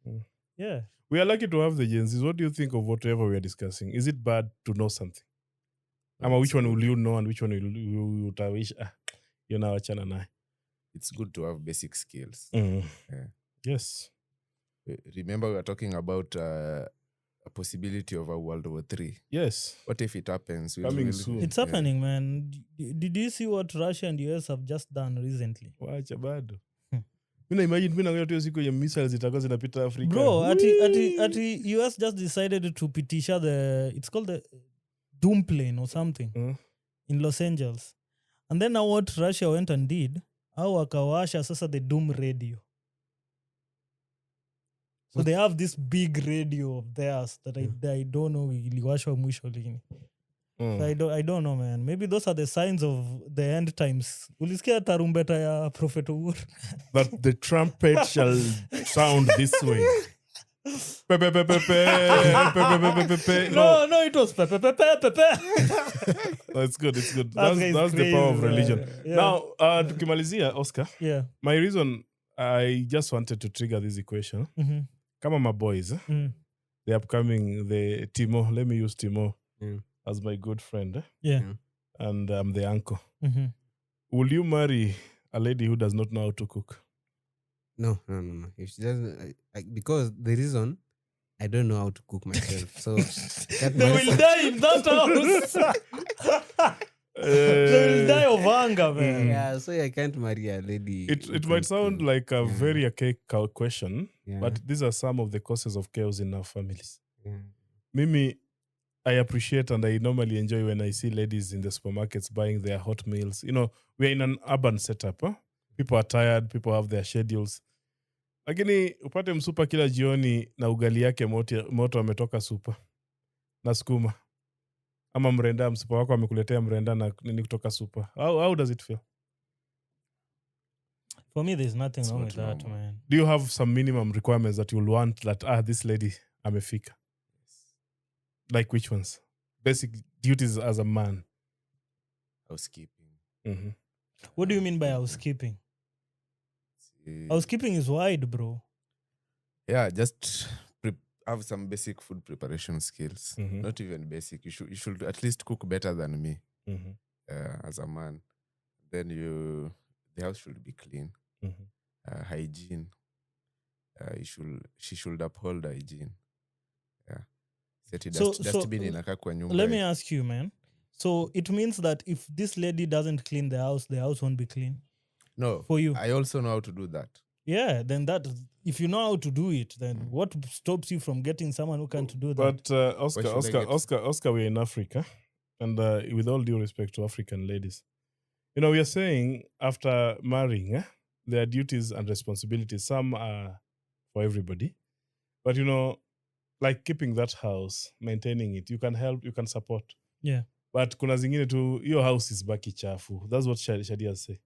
Yeah. We are lucky to have the Gen Zs. What do you think of whatever we are discussing? Is it bad to know something? Ama which one will you know and which one will you utawish? You know, wachana naye. It's good to have basic skills. Yeah. Yes. Remember we were talking about a possibility of a World War III. Yes. What if it happens? Coming soon. It's happening, man. Did you see what Russia and US have just done recently? Wacha bado. Mina imagine mina ngoja tu siku ya missiles zitakuwa zinapita Afrika. Bro, ati US just decided to pitisha it's called the Doom plane or something in Los Angeles. And then now what Russia went and did, au wakawasha sasa the Doom radio. So they have this big radio of theirs that I don't know iliwashwa mwisho lini. So I don't know, man. Maybe those are the signs of the end times. Ulisikia tarumbeta ya Prophet Uhuru? But the trumpet shall sound this way. No, it was pepe. No, it's good. That's the power of religion. Yeah. Now, tukimalizia, Oscar. Yeah. My reason, I just wanted to trigger this equation. Kama my boys, the upcoming, the Timo, let me use Timo as my good friend. Yeah. And I'm the uncle. Will you marry a lady who does not know how to cook? No. If she doesn't, because the reason I don't know how to cook myself, so they will die in that house. They will die of hunger, man. Yeah, so I can't marry a lady. It might sound like a very archaic question, Yeah. but these are some of the causes of chaos in our families. Yeah. Mimi, I appreciate and I normally enjoy when I see ladies in the supermarkets buying their hot meals. You know, we're in an urban setup. Huh? People are tired. People have their schedules. Lakini upate msupa kila jioni na ugali yake moto ametoka supa na skuma. Ama mrenda, msupa wako amekuletea mrenda na nini kutoka supa. How does it feel? For me, there's nothing It's wrong not with that, normal. man. Do you have some minimum requirements that you'll want that, this lady amefika? Like which ones? Basic duties as a man. Housekeeping. What do you mean by housekeeping? Eh, Housekeeping is wide, bro. Yeah, just have some basic food preparation skills. Mhm. Not even basic. You should at least cook better than me as a man. Then the house should be clean. Hygiene. She should uphold hygiene. Yeah. Seti So- dustbin inakaa kwa nyumba. Let me ask you, man. So it means that if this lady doesn't clean the house won't be clean No, for you. I also know how to do that. Yeah, then if you know how to do it, then what stops you from getting someone who can't do that? But Oscar, we're in Africa, and with all due respect to African ladies, you know, we are saying after marrying, there are duties and responsibilities. Some are for everybody, but you know, like keeping that house, maintaining it, you can help, you can support. Yeah. But kuna zingine tu, your house is baki chafu. That's what Shadia say.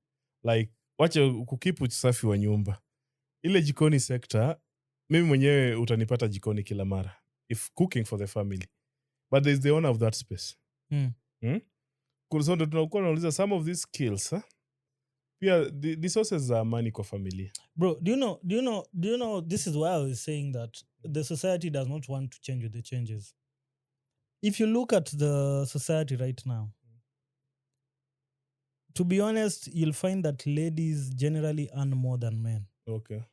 Like, wacha kukipu usafi wa nyumba. Ile jikoni sector, mimi mwenyewe utanipata jikoni kila mara if cooking for the family, but there's the owner of that space. Kusonda tunakuwa nauliza some of these skills pia the sources za amani kwa familia. Bro, do you know this is why I was saying that the society does not want to change with the changes. If you look at the society right now, to be honest, you'll find that ladies generally earn more than men. Okay.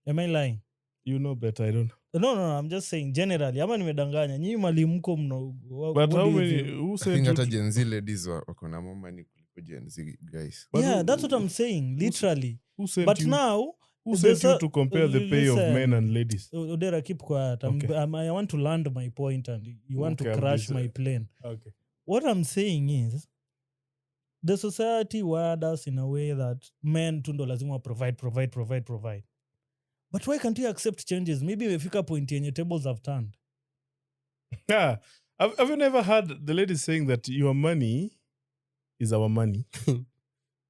Am I lying? You know better, I don't know. No, I'm just saying generally. Ama nimedanganya. Nyinyi malimko mno. But how many, who I said think you hata Gen Z ladies wako na more money kuliko Gen Z guys. But yeah, who- that's what I'm saying, literally. who sent But you, now, who sent you there's to compare the pay of listen, men and ladies? Odera, keep quiet. Okay. I want to land my point and you want Okay, to I'm crash busy. my plane. Okay. What I'm saying is, the society wired us in a way that men tu ndo lazima provide. But why can't you accept changes? Maybe imefika point yenye tables have turned. Yeah. Have you never heard the lady saying that your money is our money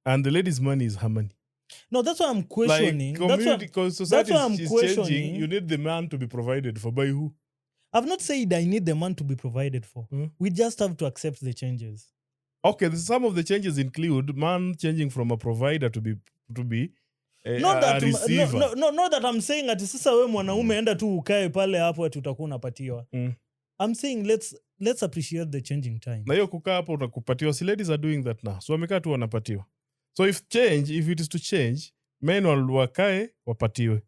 and the lady's money is her money? No, that's why I'm questioning. Like community, because society why I'm is questioning. changing, you need the man to be provided for by who? I've not said I need the man to be provided for. We just have to accept the changes. Okay, some of the changes include man changing from a provider to be Not a that, receiver. not that I'm saying ati sasa we mwanaume enda tu ukae pale hapo ati utakuwa unapatiwa. I'm saying let's appreciate the changing time. Na hiyo kukaa hapo unakupatiwa, si ladies are doing that now. So wamekaa tu wanapatiwa. So if it is to change, men wakae wapatiwe.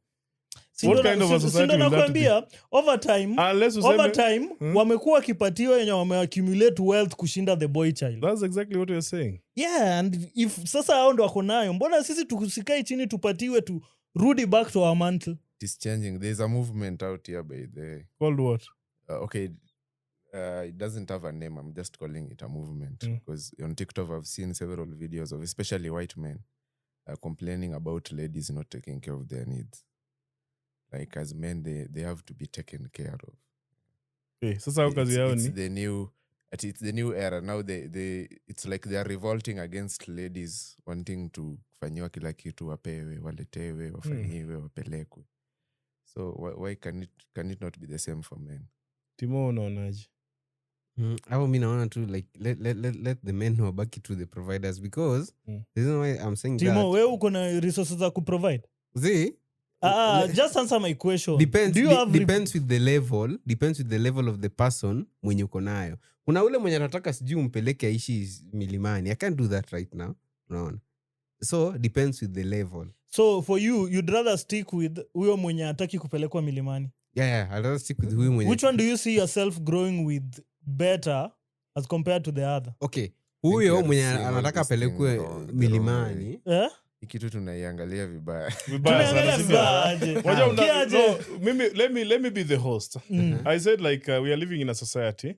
What kind of a society will that be? Over time, wamekuwa wakipatiwa yenye wameaccumulate wealth kushinda the boy child. That's exactly what you're saying. Yeah, and if sasa hao ndo wako nayo, mbona sisi tusikai chini tupatiwe tu rudi back to our mantle? It is changing. There's a movement out here by the... Called what? Okay, it doesn't have a name. I'm just calling it a movement. Because on TikTok, I've seen several videos of especially white men complaining about ladies not taking care of their needs. Like as men, they have to be taken care of. Okay, sasa kazi yao ni? It's the new era. Now it's like they are revolting against ladies wanting to kufanyiwa kila kitu, wapewe, waletewe, wafanyiwe, wapelekwe. So why can it not be the same for men? Timo unaonaje? Au mimi naona tu like let the men who are back to the providers, because the reason why I'm saying Timo, that wewe uko na resources za kuprovide? Just answer my question. Depends with the level of the person mwenye uko nayo. Kuna ule mwenye anataka sijui umpeleke aishi milimani. I can't do that right now. Unaona? So depends with the level. So for you, you'd rather stick with huyo mwenye hataki kupelekwa milimani? Yeah, I'd rather stick with huyo mwenye. Which one do you see yourself growing with better as compared to the other? Okay. Huyo mwenye anataka apelekwe milimani. Ikitu tunaiangalia vibaya. Let me be the host. I said like we are living in a society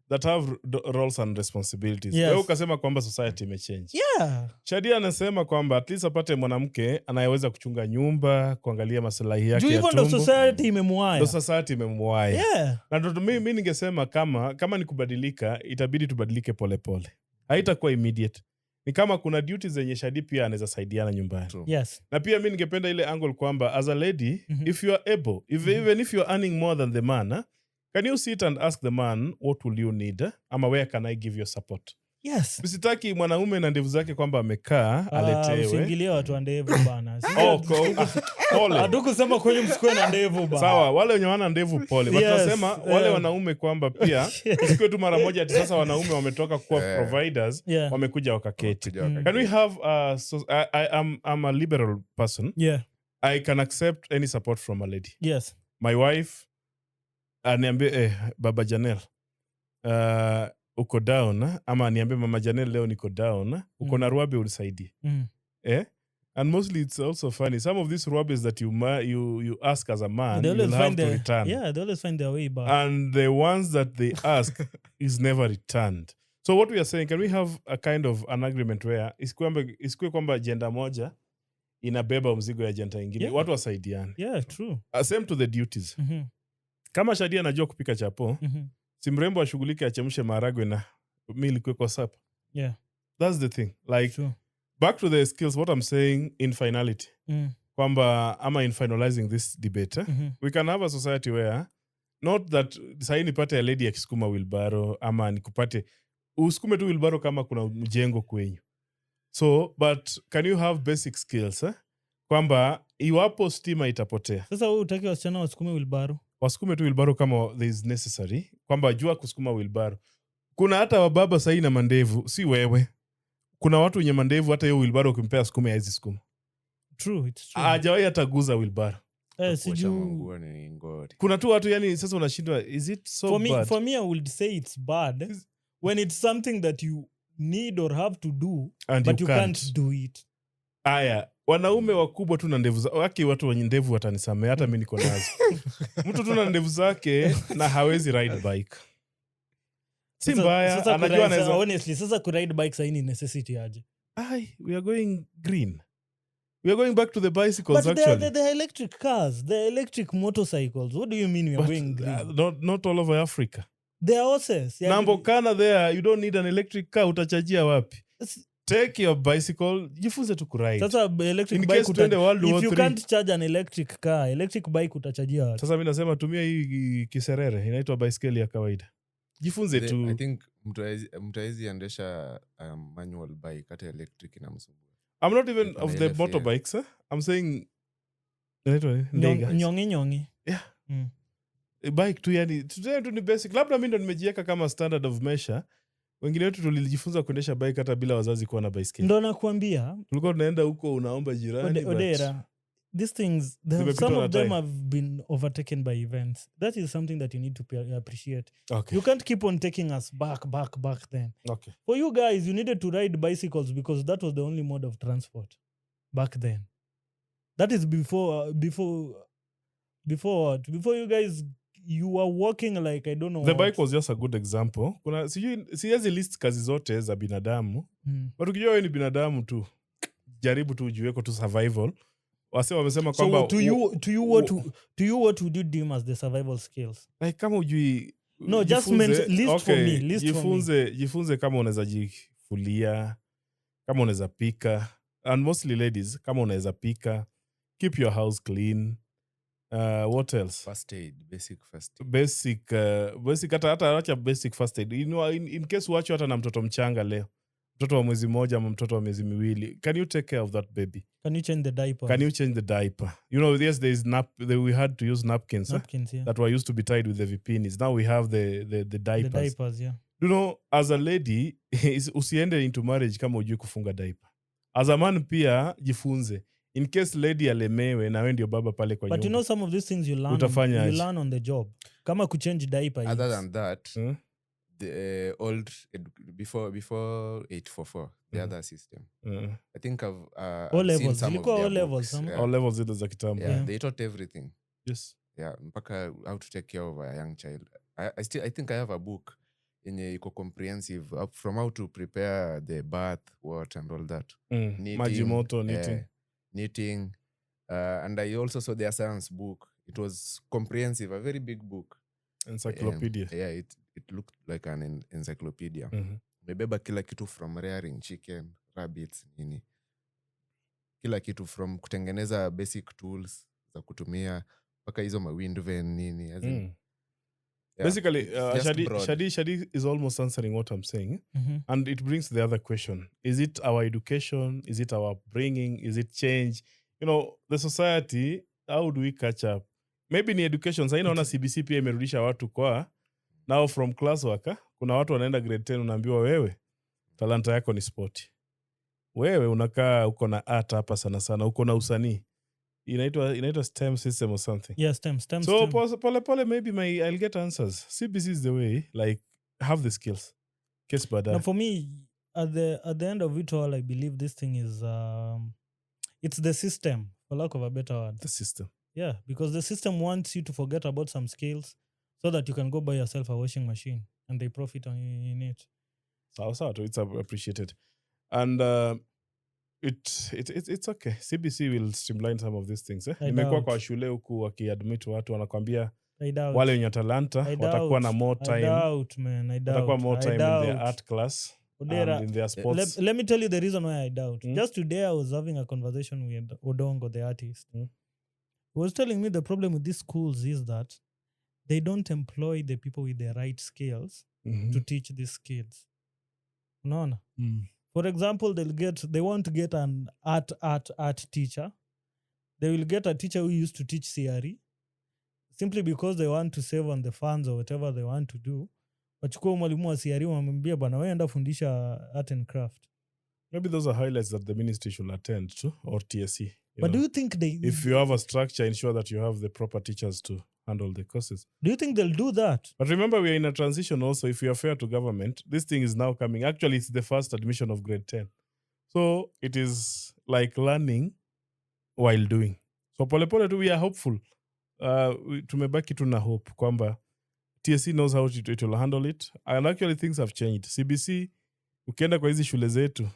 that have roles and responsibilities. Wewe ukasema kwamba society imechange. Yeah. Shadia anasema kwamba at least apate mwanamke anayeweza kuchunga nyumba, kuangalia maslahi yake ya tumbo. Ndo society imemwaya. Ndo society imemwaya. Yeah. Na ndo mimi ningesema kama ni kubadilika, itabidi tubadilike polepole. Haitakuwa immediate. Ni kama kuna duties zenye Shadi pia anaweza saidiana nyumbani. Yes. Na pia mimi ningependa ile angle kwamba as a lady, if you are able, even if you are earning more than the man, can you sit and ask the man what will you need? Ama where can I give you support? Yes. Usitaki mwanaume na ndevu zake kwamba amekaa aletewe. Usiingilie watu wa ndevu bana. Pole. Hatukusema kwenye msikuwe na ndevu bana. Sawa, wale wenye wana ndevu pole. But tunasema wale wanaume kwamba pia usikue tu mara moja ati sasa wanaume wametoka kuwa providers, wamekuja wakaketi. Can we have I'm a liberal person. Yeah. I can accept any support from a lady. Yes. My wife aniambie Baba Janel uko down, ama niambie Mama Janel leo niko down, uko na ruabe unisaidie. And mostly it's also funny. Some of these ruabes that you ask as a man, you'll have to return. Yeah, they always find their way back. And the ones that they ask is never returned. So what we are saying, can we have a kind of an agreement where isikue kwamba agenda moja inabeba mzigo ya agenda ingine? Watu wasaidiane. Yeah, true. Same to the duties. Kama Shadia anajua kupika chapo, si mrembo ashughulike achemshe maharagwe na mili kwa sapa. Yeah. That's the thing. Like, back to the skills, what I'm saying in finality. kwamba ama in finalizing this debate we can have a society where not that sahi nipate a lady akisukuma wheelbarrow ama nikupate usukume tu wheelbarrow kama kuna mjengo kwenyu. So but can you have basic skills kwamba iwapo stima itapotea. Sasa wewe utaki wasichana wasukume wheelbarrow? Wasukume tu wheelbarrow kama there is necessary, kwamba jua kusukuma wheelbarrow. Kuna hata wababa sahi na mandevu, si wewe. Kuna watu wenye mandevu hata hiyo wheelbarrow ukimpea sukume haizi sukuma. True, it's true. Hajawahi hata guza wheelbarrow. Kuna tu watu yani sasa unashindwa, is it so bad? For me I would say it's bad when it's something that you need or have to do and but you can't do it. Aya, wanaume wakubwa tu na ndevu zake. Waki watu wenye ndevu watanisamea hata mimi niko nazo. Mtu tu na ndevu zake na hawezi ride bike. Si mbaya, anajua anaweza. Honestly, sasa ku ride bike saini necessity aje. We are going green. We are going back to the bicycles, but actually. the electric cars, the electric motorcycles. What do you mean we are going green? Not all over Africa. They are horses. Nambokana there, you don't need an electric car. Utachajia wapi? Take your bicycle, jifunze tu kuride. Sasa electric bike if you can't charge an electric car, electric bike utachajia wapi? Sasa mimi nasema tumia hii kiserere, inaitwa bicycle ya kawaida. Jifunze tu. I think mtu hawezi endesha manual bike hata electric inamsumbua. I'm not even of the motorbikes. I'm saying nyongi. Yeah. Bike tu yani tu ni basic. Labda mimi ndo nimejiweka kama standard of measure. Wengine wetu tulijifunza kuendesha bike hata bila wazazi kuwa na bicycle. Ndo nakwambia. Tulikuwa tunaenda huko unaomba jirani. Odera, these things, some of them have been overtaken by events. That is something that you need to appreciate. Okay. You can't keep on taking us back then. Okay. For you guys, you needed to ride bicycles because that was the only mode of transport back then. That is before what? Before you guys, you were walking like I don't know. The bike was just a good example. Kuna siwezi list kazi zote za binadamu. But ukijua wewe ni binadamu tu, jaribu tu ujiweko tu survival. Wase wamesema kwamba so to you what would you deem as the survival skills? Like kama ujui no just list for me. Jifunze kama unaweza jifulia, kama unaweza pika, and mostly ladies, kama unaweza pika, keep your house clean. What else? First aid, basic first aid. Basic hata acha basic first aid. You know, in case uache hata na mtoto mchanga leo. Mtoto wa mwezi mmoja ama mtoto wa miezi miwili. Can you take care of that baby? Can you change the diaper? You know, yes, we had to use napkins. Yeah. That were used to be tied with the vipinis. Now we have the diapers. The diapers, yeah. You know, as a lady, usiende into marriage kama ujui kufunga diaper. As a man pia, jifunze. In case lady alemewe na wewe ndio baba pale kwa nyumba. But you know some of these things you learn on the job. Kama kuchange diaper. Other than that, the old before 844, the other system. I think I've seen some of their levels. All levels zile za kitambo. Yeah, they taught everything. Yes. Yeah, mpaka how to take care of a young child. I think I have a book yenye iko comprehensive from how to prepare the bath, what and all that. Maji moto, knitting. And I also saw their science book. It was comprehensive, a very big book. Encyclopedia. It looked like an encyclopedia. Mebeba kila kitu from rearing chicken, rabbits, nini. Kila kitu from kutengeneza basic tools za kutumia mpaka hizo wind vane nini. Basically, Shadi is almost answering what I'm saying. And it brings the other question. Is it our education? Is it our bringing? Is it change? You know, the society, how do we catch up? Maybe ni education. Sasa inaona CBC pia imerudisha watu kwa now from classwork. Kuna watu wanaenda grade 10 unaambiwa wewe talanta yako ni sport. Wewe unakaa uko na art hapa sana uko na usanii. Inaitwa STEM system or something. Yeah, STEM. So pole maybe I'll get answers. CBC is the way, like have the skills. Case bada. Now for me at the end of it all, I believe this thing is it's the system, for lack of a better word. The system. Yeah, because the system wants you to forget about some skills so that you can go buy yourself a washing machine and they profit in it. So it's appreciated. And it's okay. CBC will streamline some of these things. Nimekuwa kwa shule huku wakiadmit watu wanakwambia wale wenye talanta watakuwa na more time. I doubt. Watakuwa more time in their art class. Odera, and in their sports. let me tell you the reason why I doubt. Just today I was having a conversation with Odongo, the artist. He was telling me the problem with these schools is that they don't employ the people with the right skills to teach these kids. No. For example, they want to get an art teacher. They will get a teacher who used to teach CRE simply because they want to save on the funds or whatever they want to do. Wachukua mwalimu wa CRE wamwambia bwana wewe enda fundisha art and craft. Maybe those are highlights that the ministry should attend to, or TSE. But do you think if you have a structure, ensure that you have the proper teachers to handle the courses. Do you think they'll do that? But remember, we are in a transition also. If we are fair to government, this thing is now coming. Actually, it's the first admission of grade 10. So it is like learning while doing. So pole pole tu, we are hopeful. Tumebaki tu na hope kwamba TSC knows how it will handle it. And actually things have changed. CBC, ukienda kwa hizi shule zetu,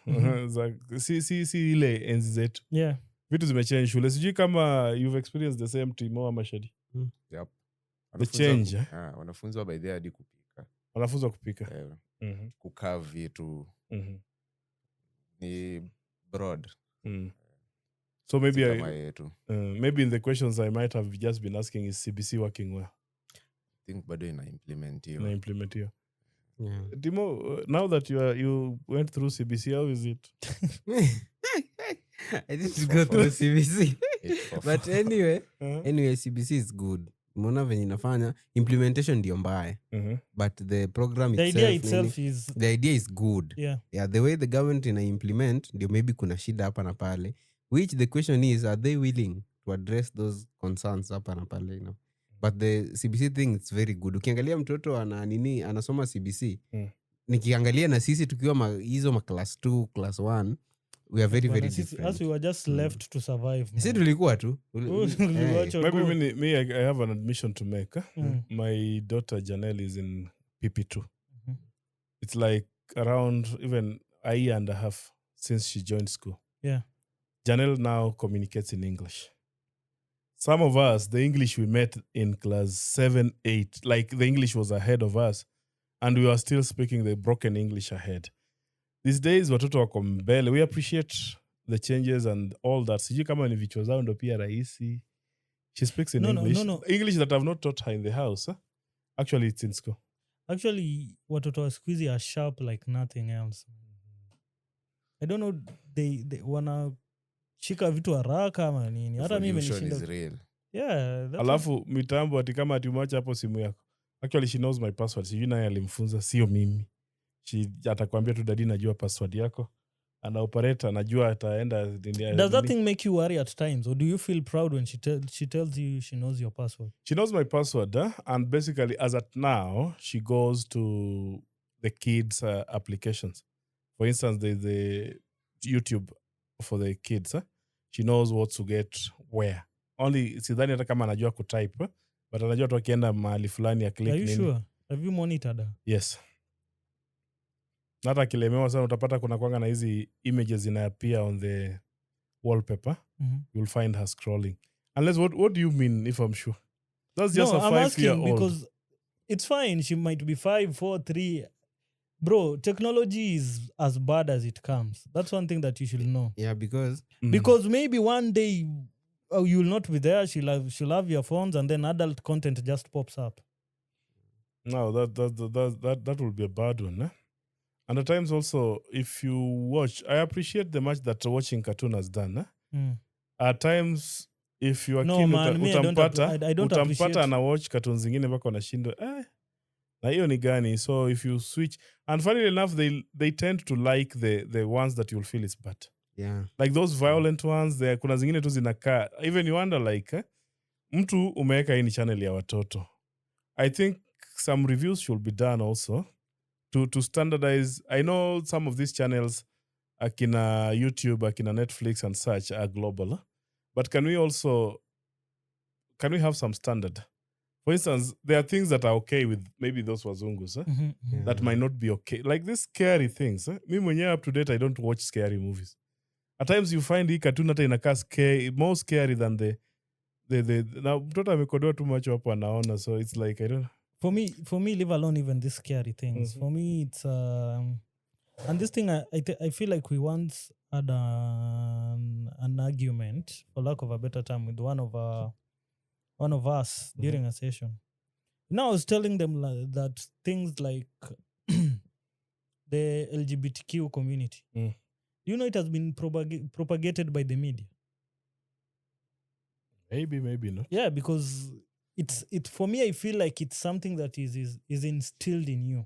si ile enzi zetu. Yeah. Vitu zimechange shule. Sijui kama you've experienced the same Timo ama Mashadi. Yep. The change. Wanafunzwa by the hadi kupika. Wanafunzwa kupika. Kukaa vitu. Ni broad. So maybe maybe in the questions I might have just been asking, is CBC working well? I think bado ina implement hiyo. Yeah. Timo, now that you went through CBC, how is it? I didn't go through CBC. But anyway, CBC is good. Mona venye inafanya implementation ndio mbaya. But the program itself, the idea is good. Yeah, the way the government ina implement ndio maybe kuna shida hapa na pale. Which the question is, are they willing to address those concerns hapa na pale, you know? But the CBC thing is very good. Ukiangalia mtoto anasoma CBC. Nikiangalia na sisi tukiwa hizo class 2, class 1, we are very very different. As we were just left to survive. Sisi tulikuwa tu. Maybe me I have an admission to make. My daughter Janelle is in PP2. It's like around even a year and a half since she joined school. Yeah. Janelle now communicates in English. Some of us, the English we met in class 7, 8, like the English was ahead of us, and we were still speaking the broken English ahead. These days, watoto wako mbele. We appreciate the changes and all that. Sijui kama ni vichwa zao ndo pia rahisi. She speaks in English. No. English that I've not taught her in the house. Actually, it's in school. Actually, watoto wa siku hizi are sharp like nothing else. I don't know, they wanna shika vitu haraka ama nini. Hata mimi imenishinda. Yeah. Alafu mitambo ati kama ati umeacha hapo simu yako. Actually, she knows my password. Sijui naye alimfunza, sio mimi. Atakwambia tu dadi najua password yako. Ana operator najua ataenda. Does that thing make you worry at times, or do you feel proud when she tells you she knows your password? She knows my password, and basically as at now she goes to the kids applications. For instance, the YouTube for the kids. She knows what to get where. Only sidhani hata kama anajua kutype, but anajua tu akienda mahali fulani ya click. Are you sure? Have you monitored her? Yes. Nata kilemewa sana utapata kuna kwanga na hizi images in appear on the wallpaper. You'll find her scrolling. Unless what do you mean if I'm sure? That's just a 5-year-old. Because it's fine. She might be 5, 4, 3. Bro, technology is as bad as it comes. That's one thing that you should know. Yeah, because maybe one day you'll not be there. She'll have your phones, and then adult content just pops up. No, that will be a bad one. Eh? And at times also, if you watch, I appreciate the much that watching cartoon has done. Eh? At times, if you are keen, utampata ana watch cartoons zingine mpaka unashindwa na hiyo ni gani. So if you switch, and funnily enough, they tend to like the ones that you'll feel is bad. Yeah. Like those violent ones, kuna zingine tu zinakaa. Even you wonder like, mtu umeweka hii ni channel ya watoto. I think some reviews should be done also to standardize. I know some of these channels, akina YouTube, akina Netflix and such, are global. But can we have some standard? For instance, there are things that are okay with maybe those wazungus that might not be okay. Like these scary things. Me mwenyewe up to date, I don't watch scary movies. At times you find hii cartoon hata inakaa scary, more scary than the na mtoto amekodoa tu macho hapo anaona, so it's like I don't know. For me, leave alone even these scary things. For me, it's And this thing, I feel like we once had an argument, for lack of a better term, with one of us during a session. Now I was telling them that things like the LGBTQ community, you know, it has been propagated by the media. Maybe not. Yeah, because it for me, I feel like it's something that is instilled in you.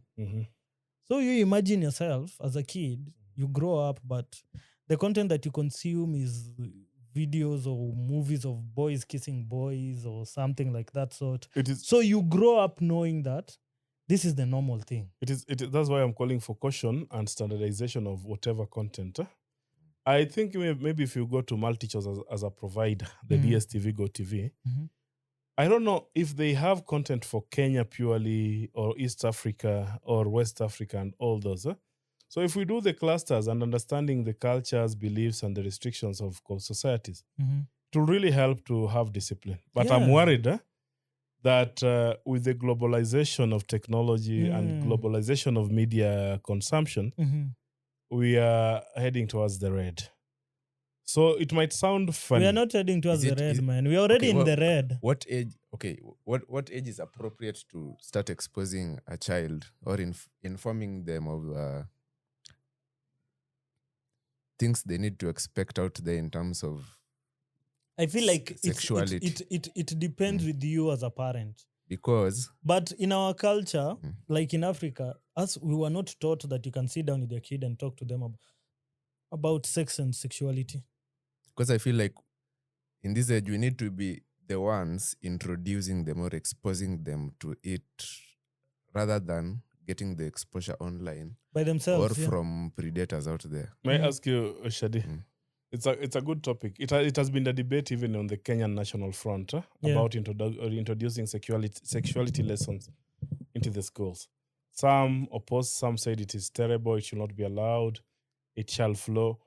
So you imagine yourself as a kid, you grow up, but the content that you consume is videos or movies of boys kissing boys or something like that sort. It is. So you grow up knowing that this is the normal thing. It is. That's why I'm calling for caution and standardization of whatever content. I think maybe if you go to MultiChoice as a provider, the DSTV, GoTV, I don't know if they have content for Kenya purely or East Africa or West Africa and all those. So if we do the clusters and understanding the cultures, beliefs, and the restrictions of societies, it will really help to have discipline. But I'm worried that with the globalization of technology and globalization of media consumption, we are heading towards the red. So it might sound funny. We are not heading towards the red, man. We are already in the red. What age? Okay, what age is appropriate to start exposing a child or informing them of things they need to expect out there in terms of? I feel like sexuality. It depends with you as a parent. Because, but in our culture, like in Africa, us we were not taught that you can sit down with your kid and talk to them about sex and sexuality. Because I feel like in this age, we need to be the ones introducing them or exposing them to it rather than getting the exposure online by themselves or from predators out there. May I ask you, Shadi? It's a good topic. It has been a debate even on the Kenyan National Front about introducing sexuality lessons into the schools. Some oppose, some said it is terrible, it should not be allowed, it shall flow.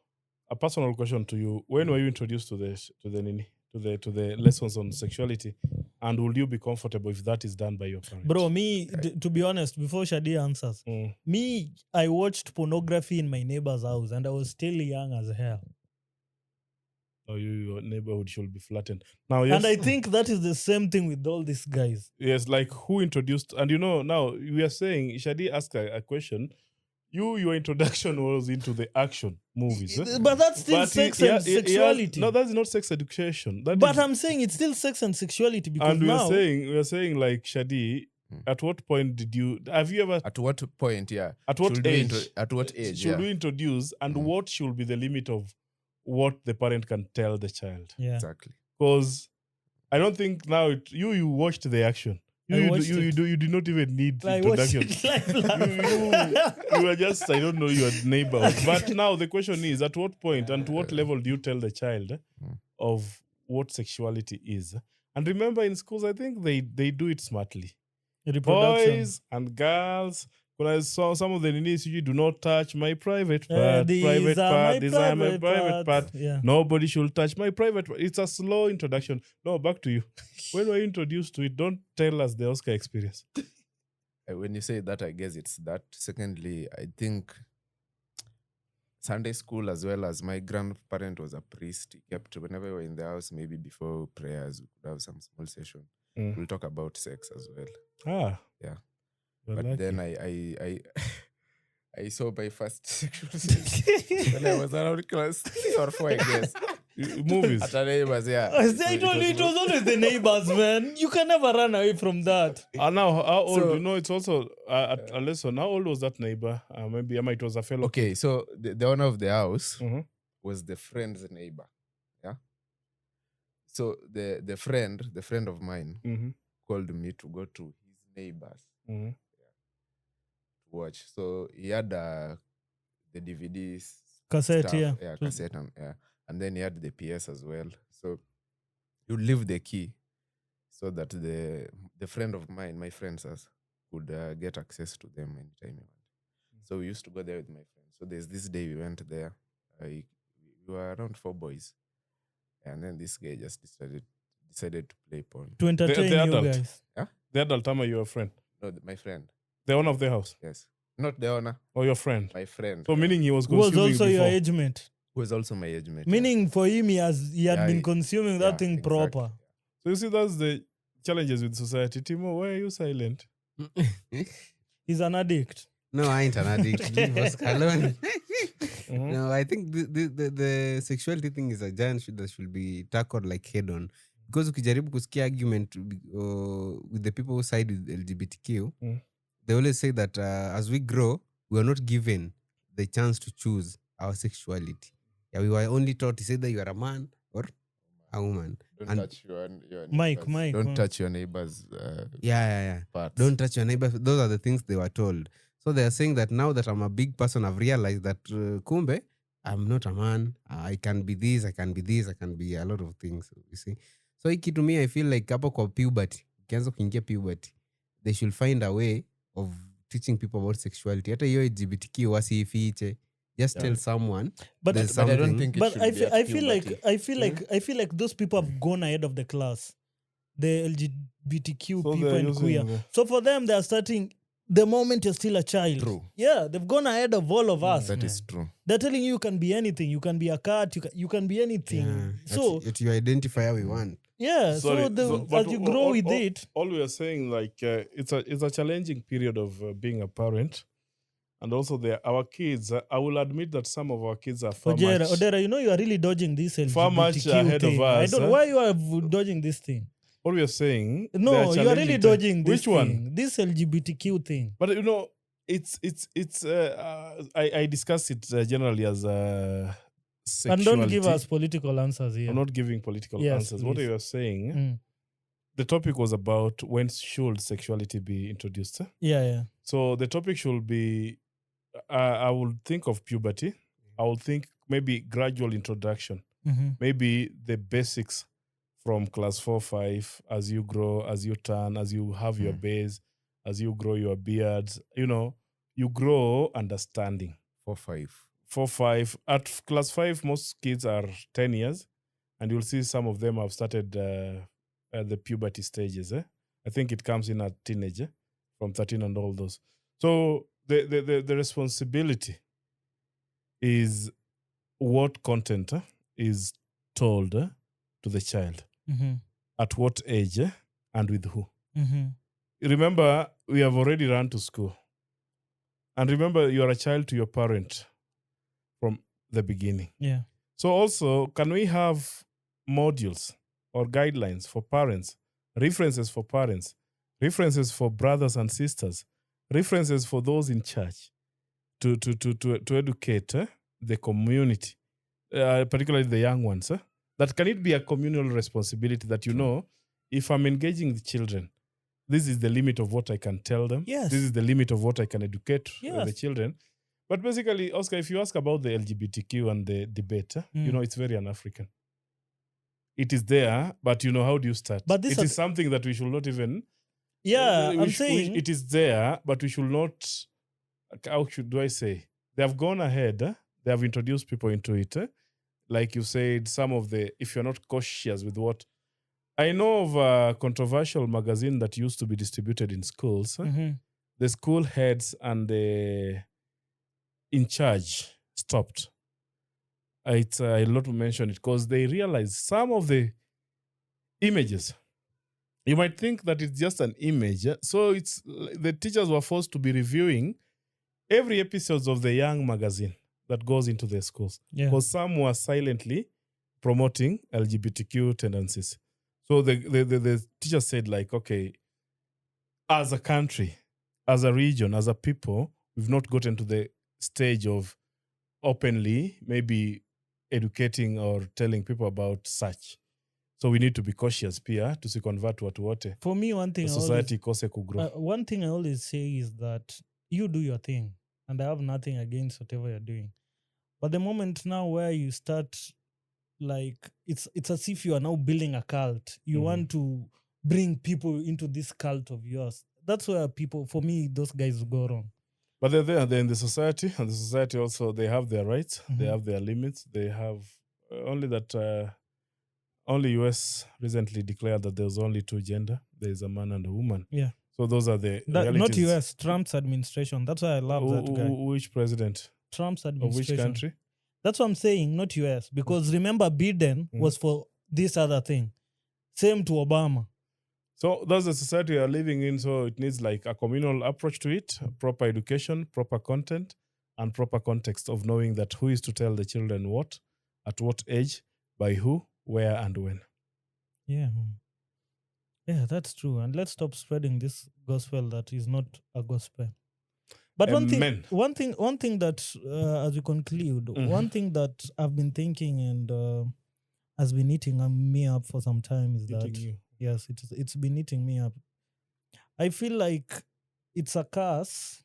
A personal question to you: when were you introduced to the lessons on sexuality, and will you be comfortable if that is done by your parents? Bro, me, to be honest, before Shadi answers, me, I watched pornography in my neighbor's house, and I was still young as hell. Oh, your neighborhood should be flattened. Now, yes. And I think that is the same thing with all these guys. Yes, like who introduced, and now we are saying, Shadi asked a question. Your introduction was into the action movies. But that's still sex and sexuality. No, that's not sex education. I'm saying it's still sex and sexuality because and we are saying like, Shadi, at what point have you ever... At what point, yeah. At what age? At what age, should we introduce, and what should be the limit of what the parent can tell the child? Yeah. Exactly. Because I don't think now you watched the action. You did not even need introduction. You were just, I don't know, your neighbor. But now the question is, at what point and to what level do you tell the child of what sexuality is? And remember, in schools, I think they do it smartly. Boys and girls. When I saw some of the needs, you do not touch my private part. These are my private part. Yeah. Nobody should touch my private part. It's a slow introduction. No, back to you. When were you introduced to it? Don't tell us the Oscar experience. When you say that, I guess it's that. Secondly, I think Sunday school, as well as my grandparent was a priest. He kept, whenever we were in the house, maybe before prayers, we could have some small session. We'll talk about sex as well. Yeah. But then I saw my first sexual sex when I was around class 3 or 4, I guess. Movies. At our neighbors, yeah. I told you it was always the neighbors, man. You can never run away from that. Now, how old? It's also a lesson. How old was that neighbor? Maybe it was a fellow. Okay, so the owner of the house was the friend's neighbor. Yeah. So the friend of mine called me to go to his neighbors. Watch. So he had the DVDs, cassette, stuff, cassette, and then he had the PS as well. So you leave the key so that the friend of mine, my friends, could get access to them anytime he wanted. So we used to go there with my friends. So there's this day we went there. We were around 4 boys, and then this guy just decided to play porn. To entertain the you adult. guys. The adult, you were a friend. No, my friend. The owner of the house. Yes. Not the owner, or your friend. my friend. So meaning he was Who was consuming also before. your age mate. who is also my age mate. Meaning for him, he had been Yeah, consuming that thing exactly. proper. So you see, that's the challenges with society. Timo, why are you silent? He's an addict. No, I ain't an addict. Leave us alone. Mhm. No, I think the sexuality thing is a giant shit that should be tackled like head on. Because ukijaribu kusikia argument with the people who side with LGBTQ, they always say that as we grow, we are not given the chance to choose our sexuality. Yeah, we were only taught to say that you are a man or a woman. Don't touch your Mike, neighbors. Don't Mike. touch your neighbors. Yeah. Parts. Don't touch your neighbor. Those are the things they were told. So they are saying that now that I'm a big person, I've realized that kumbe, I'm not a man. I can be this, I can be this, I can be a lot of things. You see. So hiki to me, I feel like hapo kwa puberty, ukianza kuingia puberty, they should find a way of teaching people about sexuality. Hata hiyo LGBTQ wasiifiche. Just tell someone. But there's But I don't something. think it But should I be feel, at I feel like puberty. I feel like those people have gone ahead of the class. The LGBTQ So people they're and using queer. the- So for them, they are starting the moment you're still a child. True. Yeah, they've gone ahead of all of us. That man. is true. They're telling you can be anything. You can be a cat. You can be anything. Yeah. So That you identify how we want. yeah. Sorry, As you grow with it, all we are saying, like, it's a challenging period of being a parent, and also our kids. I will admit that some of our kids are far Odera, you know you are really dodging this LGBTQ far much ahead of thing. us, I don't know why you are dodging this thing. What we are saying, they No, you are really challenging dodging this Which thing. one? This LGBTQ thing. But you know, it's. I discuss it generally as sexuality. And don't give us political answers here. I'm not giving political Yes, answers. What please. you are saying, Mm. the topic was about when should sexuality be introduced. Yeah. So the topic should be, I would think of puberty. I would think maybe gradual introduction, Mm-hmm. maybe the basics from class 4, 5, as you grow, as you turn, as you have your base, as you grow your beards, you grow understanding. 4, 5. 4, 5. At class 5, most kids are 10 years, and you'll see some of them have started at the puberty stages. I think it comes in at teenager, from 13 and all those. So the responsibility is what content is told to the child, Mm-hmm. at what age, and with who. Mm-hmm. Remember, we have already run to school. And remember, you are a child to your parent from the beginning. Yeah. So also, can we have modules or guidelines for parents, references for parents, references for brothers and sisters, references for those in church to educate the community, particularly the young ones? That can it be a communal responsibility that, if I'm engaging the children, this is the limit of what I can tell them. Yes. This is the limit of what I can educate the Yes. children. But basically, Oscar, if you ask about the LGBTQ and the debate, it's very un-African. It is there, but how do you start? But this it is something that we should not even... Yeah, I'm saying... it is there, but we should not... How do I say? They have gone ahead. They have introduced people into it. Like you said, some of the... If you're not cautious with what... I know of a controversial magazine that used to be distributed in schools. Mm-hmm. The school heads and the in charge stopped. It's a lot to mention it because they realized some of the images. You might think that it's just an image. So it's the teachers were forced to be reviewing every episode of the Young magazine that goes into their schools. Yeah. Because some were silently promoting LGBTQ tendencies. So the teacher said, like, okay, as a country, as a region, as a people, we've not gotten to the stage of openly maybe educating or telling people about such. So we need to be cautious pia to convert watu wote. For me, one thing The I always, society kose kugrow. one thing I always say is that you do your thing, and I have nothing against whatever you're doing. But the moment now where you start, like, it's as if you are now building a cult. You want to bring people into this cult of yours. That's where people, for me, those guys go wrong. But they're there, they're in the society, and the society also, they have their rights, they have their limits, they have only that, only US recently declared that there's only two gender, there's a man and a woman. Yeah. So those are the Not realities. US, Trump's administration. That's why I love that guy. Which president? Trump's Of administration. which country? That's what I'm saying, not US. Because remember, Biden was for this other thing. Same to Obama. So that's the society we are living in. So it needs like a communal approach to it, proper education, proper content, and proper context of knowing that who is to tell the children what, at what age, by who, where, and when. Yeah. Yeah, that's true. And let's stop spreading this gospel that is not a gospel. But Amen. one thing that, as we conclude, one thing that I've been thinking and has been eating me up for some time is that yes, it's been eating me up. I feel like it's a curse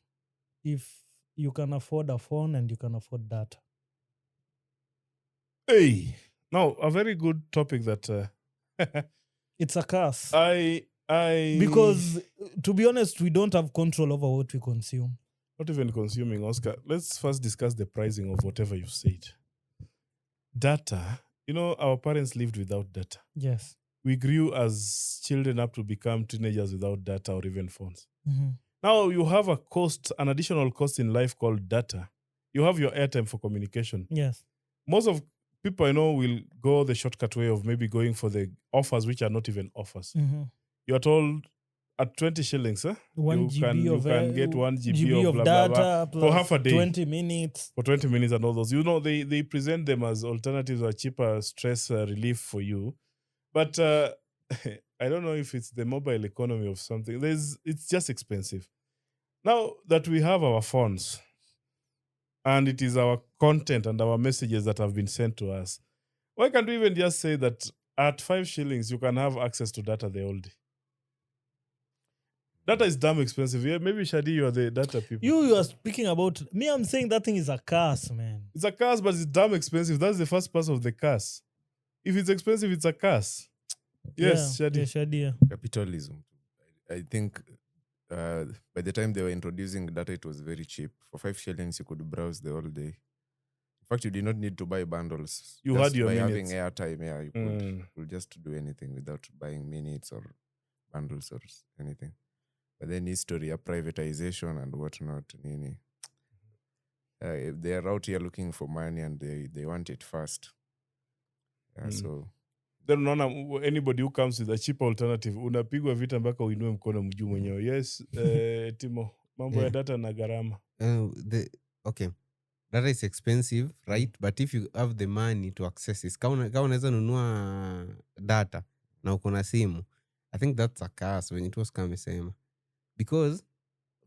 if you can afford a phone and you can afford data. Hey, now a very good topic that it's a curse. Because to be honest, we don't have control over what we consume. Not even consuming, Oscar. Let's first discuss the pricing of whatever you said. Data. You know, our parents lived without data. Yes. We grew as children up to become teenagers without data or even phones. Mm-hmm. Now you have an additional cost in life called data. You have your airtime for communication. Yes. Most of people I know will go the shortcut way of maybe going for the offers which are not even offers. Mm-hmm. You're told at 20 shillings, you can get 1 GB of blah, data blah, blah, for half a day. 20 minutes. For 20 minutes and all those. You know, they present them as alternatives or cheaper stress relief for you. But I don't know if it's the mobile economy of something. It's just expensive. Now that we have our phones, and it is our content and our messages that have been sent to us, why can't we even just say that at 5 shillings, you can have access to data the whole day? Data is damn expensive. Yeah, maybe Shadi, you are the data people. You are speaking about me. I'm saying that thing is a curse, man. It's a curse, but it's damn expensive. That's the first part of the curse. If it's expensive, it's a curse. Yes, yeah, Shadi. Yeah, Shadi. Capitalism. I think by the time they were introducing data, it was very cheap. For 5 shillings, you could browse the whole day. In fact, you did not need to buy bundles. You just had your by minutes. having airtime, yeah, you could just do anything without buying minutes or bundles or anything. But then history, privatization and whatnot, nini. They are out here looking for money and they want it fast. Yeah, so then unaona anybody who comes with a cheap alternative unapigwa vita mpaka uinue mkono mjuu mwenyewe. Yes, Timo, mambo ya data na gharama. Okay. Data is expensive, right? But if you have the money to access it, kama unaweza nunua data na uko na simu, I think that's a curse when it was kama sema. Because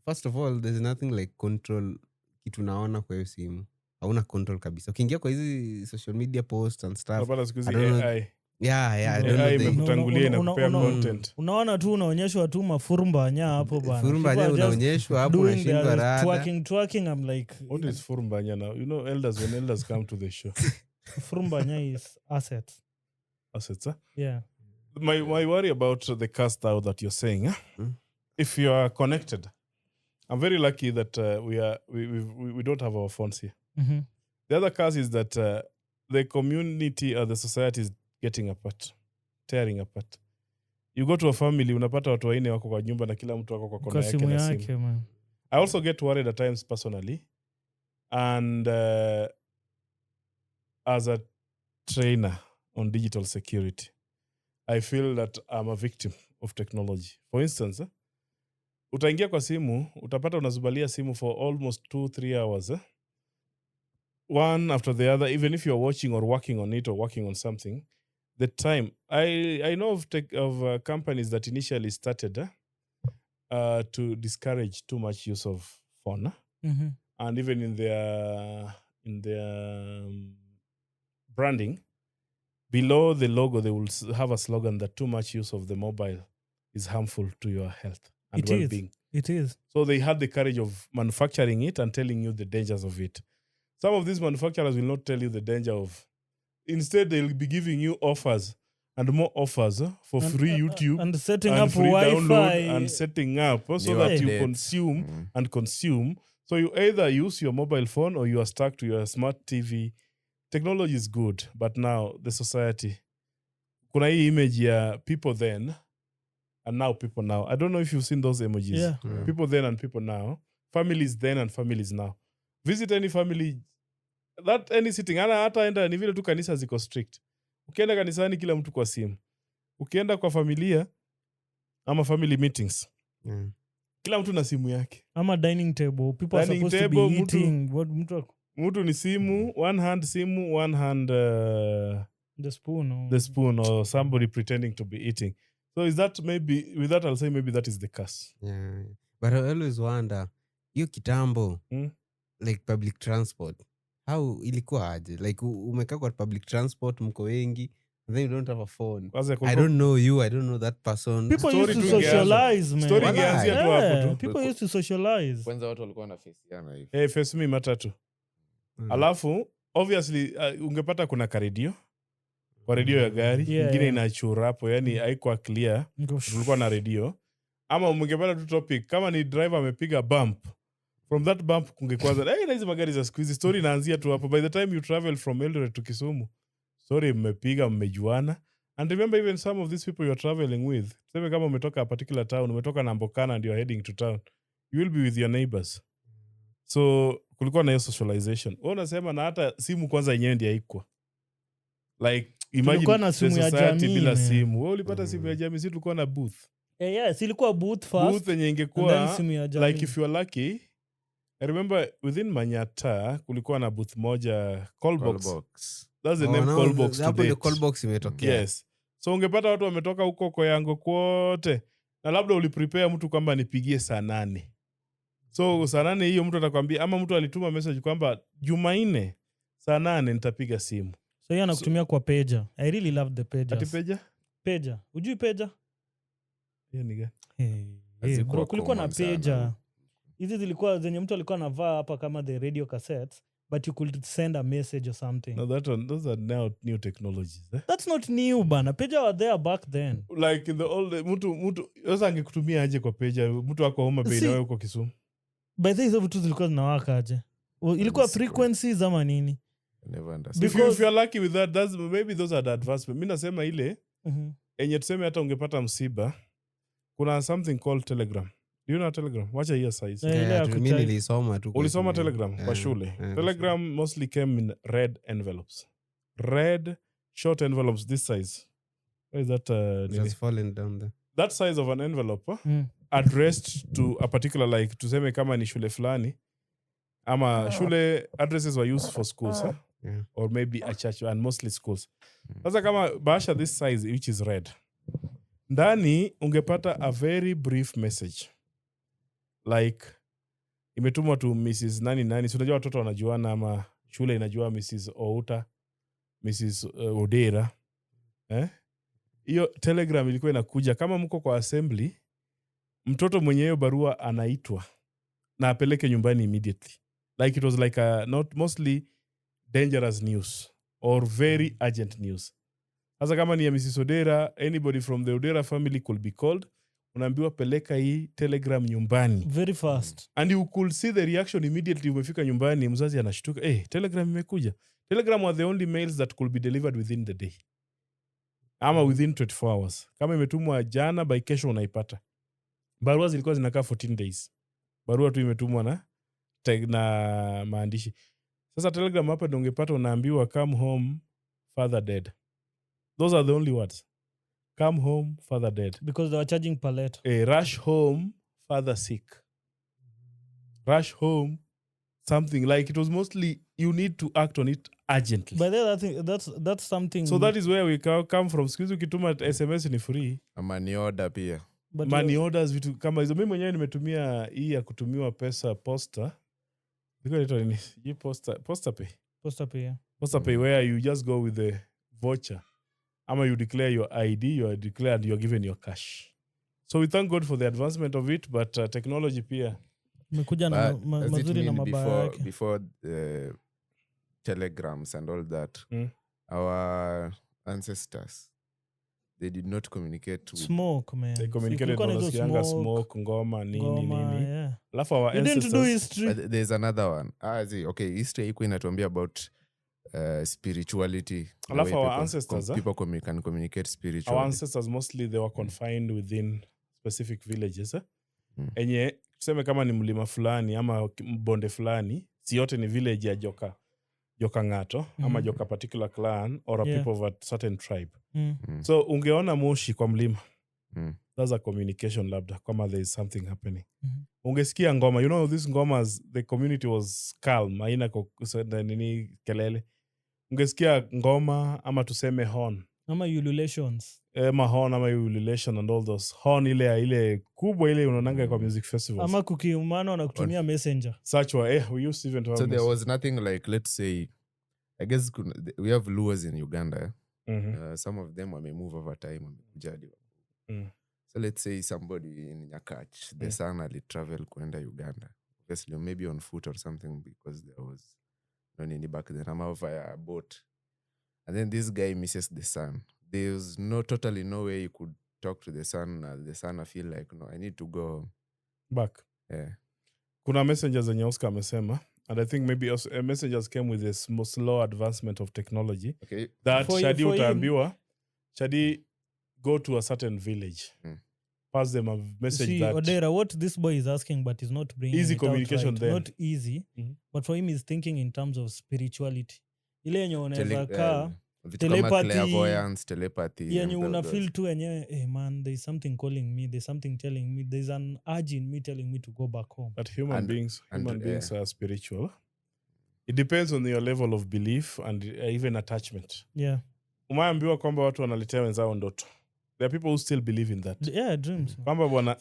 first of all, there's nothing like control kitu naona kwa hiyo simu. Hauna control kabisa. Ukiingia kwa hizi social media posts and stuff. AI. Yeah, AI imekutangulia inakupea content. Unaona tu unaonyeshwa tu mafurumbanya hapo bana. Furumbanya unaonyeshwa hapo unashindwa rada. Twerking, I'm like, what is furumbanya now? You know, when elders come to the show. Furumbanya is assets. Assets, huh? Yeah. My worry about the cast now that you're saying, if you are connected, I'm very lucky that we don't have our phones here. Mm-hmm. The other case is that the community or the society is getting apart, tearing apart. You go to a family, unapata watu waine wako kwa nyumba na kila mtu wako kwa kona yake na simu. Man. I also get worried at times personally, and as a trainer on digital security, I feel that I'm a victim of technology. For instance, utaingia kwa simu, utapata unazubalia simu for almost 2-3 hours. One after the other, even if you're watching or working on it or working on something, the time. I know of companies that initially started to discourage too much use of phone. Mm-hmm. And even in their branding, below the logo, they will have a slogan that too much use of the mobile is harmful to your health and well-being. It is. So they had the courage of manufacturing it and telling you the dangers of it. Some of these manufacturers will not tell you the danger of. Instead, they'll be giving you offers and more offers for free YouTube and setting and up free Wi-Fi download and setting up so New that you updates. consume and consume. So you either use your mobile phone or you are stuck to your smart TV. Technology is good, but now the society. Kuna hii image ya people then and now people now. I don't know if you've seen those emojis. Yeah. People then and people now. Families then and families now. Visit any family, that any sitting. Ana hata enda ni vile tu kanisa ziko strict. Ukienda kanisani kila mtu kwa simu. Ukienda kwa familia ama family meetings. Kila mtu na simu yake. Ama dining table. People are supposed to be eating. Mtu ni simu, one hand simu, one hand the spoon. The spoon or somebody pretending to be eating. So is that maybe, with that I'll say maybe that is the curse. Yeah. But I always wonder, hiyo kitambo, like public transport, how ilikuwa aje? Like umekaa kwa public transport, mko wengi, and then you don't have a phone. I don't know you, I don't know that person. People used to socialize, man. Story ingeanzia tu hapo tu. People used to socialize. Kwanza watu walikuwa na faceana hivi. Face me matatu. Alafu obviously ungepata kuna karedio. Kwa radio ya gari, ingine inachura hapo, yani haikuwa clear. Tulikuwa na radio. Ama ungepata tu topic, kama ni driver amepiga bump. From that bump kungekwaza, na hizi magari za siku hizi, story inaanzia tu hapo. By the time you travel from Eldoret to Kisumu, story mmepiga, mmejuana. And remember, even some of these people you're traveling with, sema kama umetoka a particular town, umetoka na Mbokana and you're heading to town, you will be with your neighbors. So kulikuwa na hiyo socialization. Unasema na hata simu kwanza yenyewe ndio haikuwa. Like imagine na simu ya jamii bila simu. Wewe ulipata simu ya jamii, si tulikuwa na booth. Yes, ilikuwa booth first. Booth yenye ingekuwa like if you are lucky. I remember within Manyata kulikuwa na booth moja, call box. That's the name, call box. Hapo ndio call box imetokea. Yes. So ungepata watu wametoka huko kwa yango kwote. Na labda uliprepare mtu kwamba nipigie saa 8. So saa 8 hiyo mtu atakwambia, ama mtu alituma message kwamba Jumanne saa 8 nitapiga simu. So yeye anakutumia kwa pager. I really love the pagers. Ati pager? Pager. Ujui pager? Hiyo ni gani? Bro, kulikuwa na pager. Hizi zilikuwa zenye mtu alikuwa anavaa hapa kama the radio cassettes, but you could send a message or something. No, those are now new technologies. That's not new, bana. Pager were there back then. Like in the old, mtu sasa angekutumia aje kwa pager? Mtu ako Homa Bay na wewe uko Kisumu. By the way, hizo vitu zilikuwa zinawaka aje? Ilikuwa frequencies ama nini? Never understand. If you are lucky with that, maybe those are the advancements. Mimi nasema ile enye tuseme hata ungepata msiba, kuna something called Telegram. Do you know Telegram? Wacha hiyo size. Mimi nilisoma tu. Ulisoma Telegram kwa shule. Telegram mostly came in red envelopes. Red short envelopes this size. Where is that? Just falling down there. That size of an envelope addressed to a particular, like tuseme kama ni shule fulani. Ama shule addresses were used for schools. Or maybe a church, and mostly schools. Sasa kama bahasha this size, which is red. Ndani ungepata a very brief message. Like imetumwa to Mrs. nani. So unajua watoto wanajuana, ama shule inajua Mrs. Outa, Mrs. Odera. Hiyo Telegram ilikuwa inakuja kama mko kwa assembly, mtoto mwenye hiyo barua anaitwa na apeleke nyumbani immediately. Like it was like not mostly dangerous news or very urgent news. Sasa kama ni ya Mrs. Odera, anybody from the Odera family could be called. Unaambiwa peleka hii telegram nyumbani. Very fast. And you could see the reaction immediately. Umefika nyumbani, mzazi anashtuka, telegram imekuja. Telegram were the only mails that could be delivered within the day. Ama within 24 hours. Kama imetumwa jana, by kesho unaipata. Barua zilikuwa zinakaa 14 days. Barua tu imetumwa na maandishi. Sasa telegram hapa ndio ungepata, unaambiwa come home, father dead. Those are the only words. Come home, father dead. Because they were charging per letter. Rush home, father sick. Rush home, something like it was mostly you need to act on it urgently. But that's something. So that is where we come from. Excuse me, ukituma SMS ni free. Money order pia. Money orders vitu kama hizo. Mimi mwenyewe nimetumia hii ya kutumiwa pesa posta. Niko nito nini? Hii posta pay. Posta pay, yeah. Posta pay where you just go with the voucher. Ama you declare your ID, you are declared, you are given your cash. So we thank God for the advancement of it, but technology pia. Mekuja na mazuri na mabaya yake. Before telegrams and all that, our ancestors, they did not communicate with smoke, man. They communicated with smoke, ngoma, nini. Yeah. Alafu our you ancestors. Didn't do history. But there's another one. Okay, history iko inatuambia about spirituality. Alafu our ancestors, people can communicate spiritually. Our ancestors mostly they were confined within specific villages Mm. enye tuseme kama ni mlima fulani ama bonde fulani, si yote ni village ya joka ng'ato ama joka particular clan or a people of a certain tribe. So ungeona moshi kwa mlima, that's a communication labda kama there is something happening. Ungesikia ngoma, you know these ngomas, the community was calm, haina nini kelele. Ungesikia ngoma ama tuseme horn ama ululations, horn ama ululation and all those horn ile kubwa ile unaonanga kwa music festivals ama kukiumana na kutumia messenger such we used even to have so there was nothing like, let's say, I guess we have Luos in Uganda. Some of them may move over time. So let's say somebody in Nyakach, the son ali travel kwenda Uganda, obviously maybe on foot or something, because there was no need back then, I'm via a boat, and then this guy misses the son. There's totally no way you could talk to the son. The son I feel like, no, I need to go back. Kuna messengers zenye Oscar amesema, and I think maybe also, messengers came with this slow advancement of technology. Okay. That Shadi utaambiwa, Shadi go to a certain village. Pass them a message. See, that Odera, what this boy is asking but is not bringing easy it communication out right. then. Not easy, but for him he's thinking in terms of spirituality. Ile yenye unaweza kaa telepathy yenye una feel tu yenyewe, hey man, there's something calling me, there's something telling me, there's an urge in me telling me to go back home. But human beings are spiritual. It depends on your level of belief and even attachment. Yeah. Umeambiwa kwamba watu wanaletea wenzao ndoto. There are people who still believe in that. Yeah, dreams. Kwamba bwana,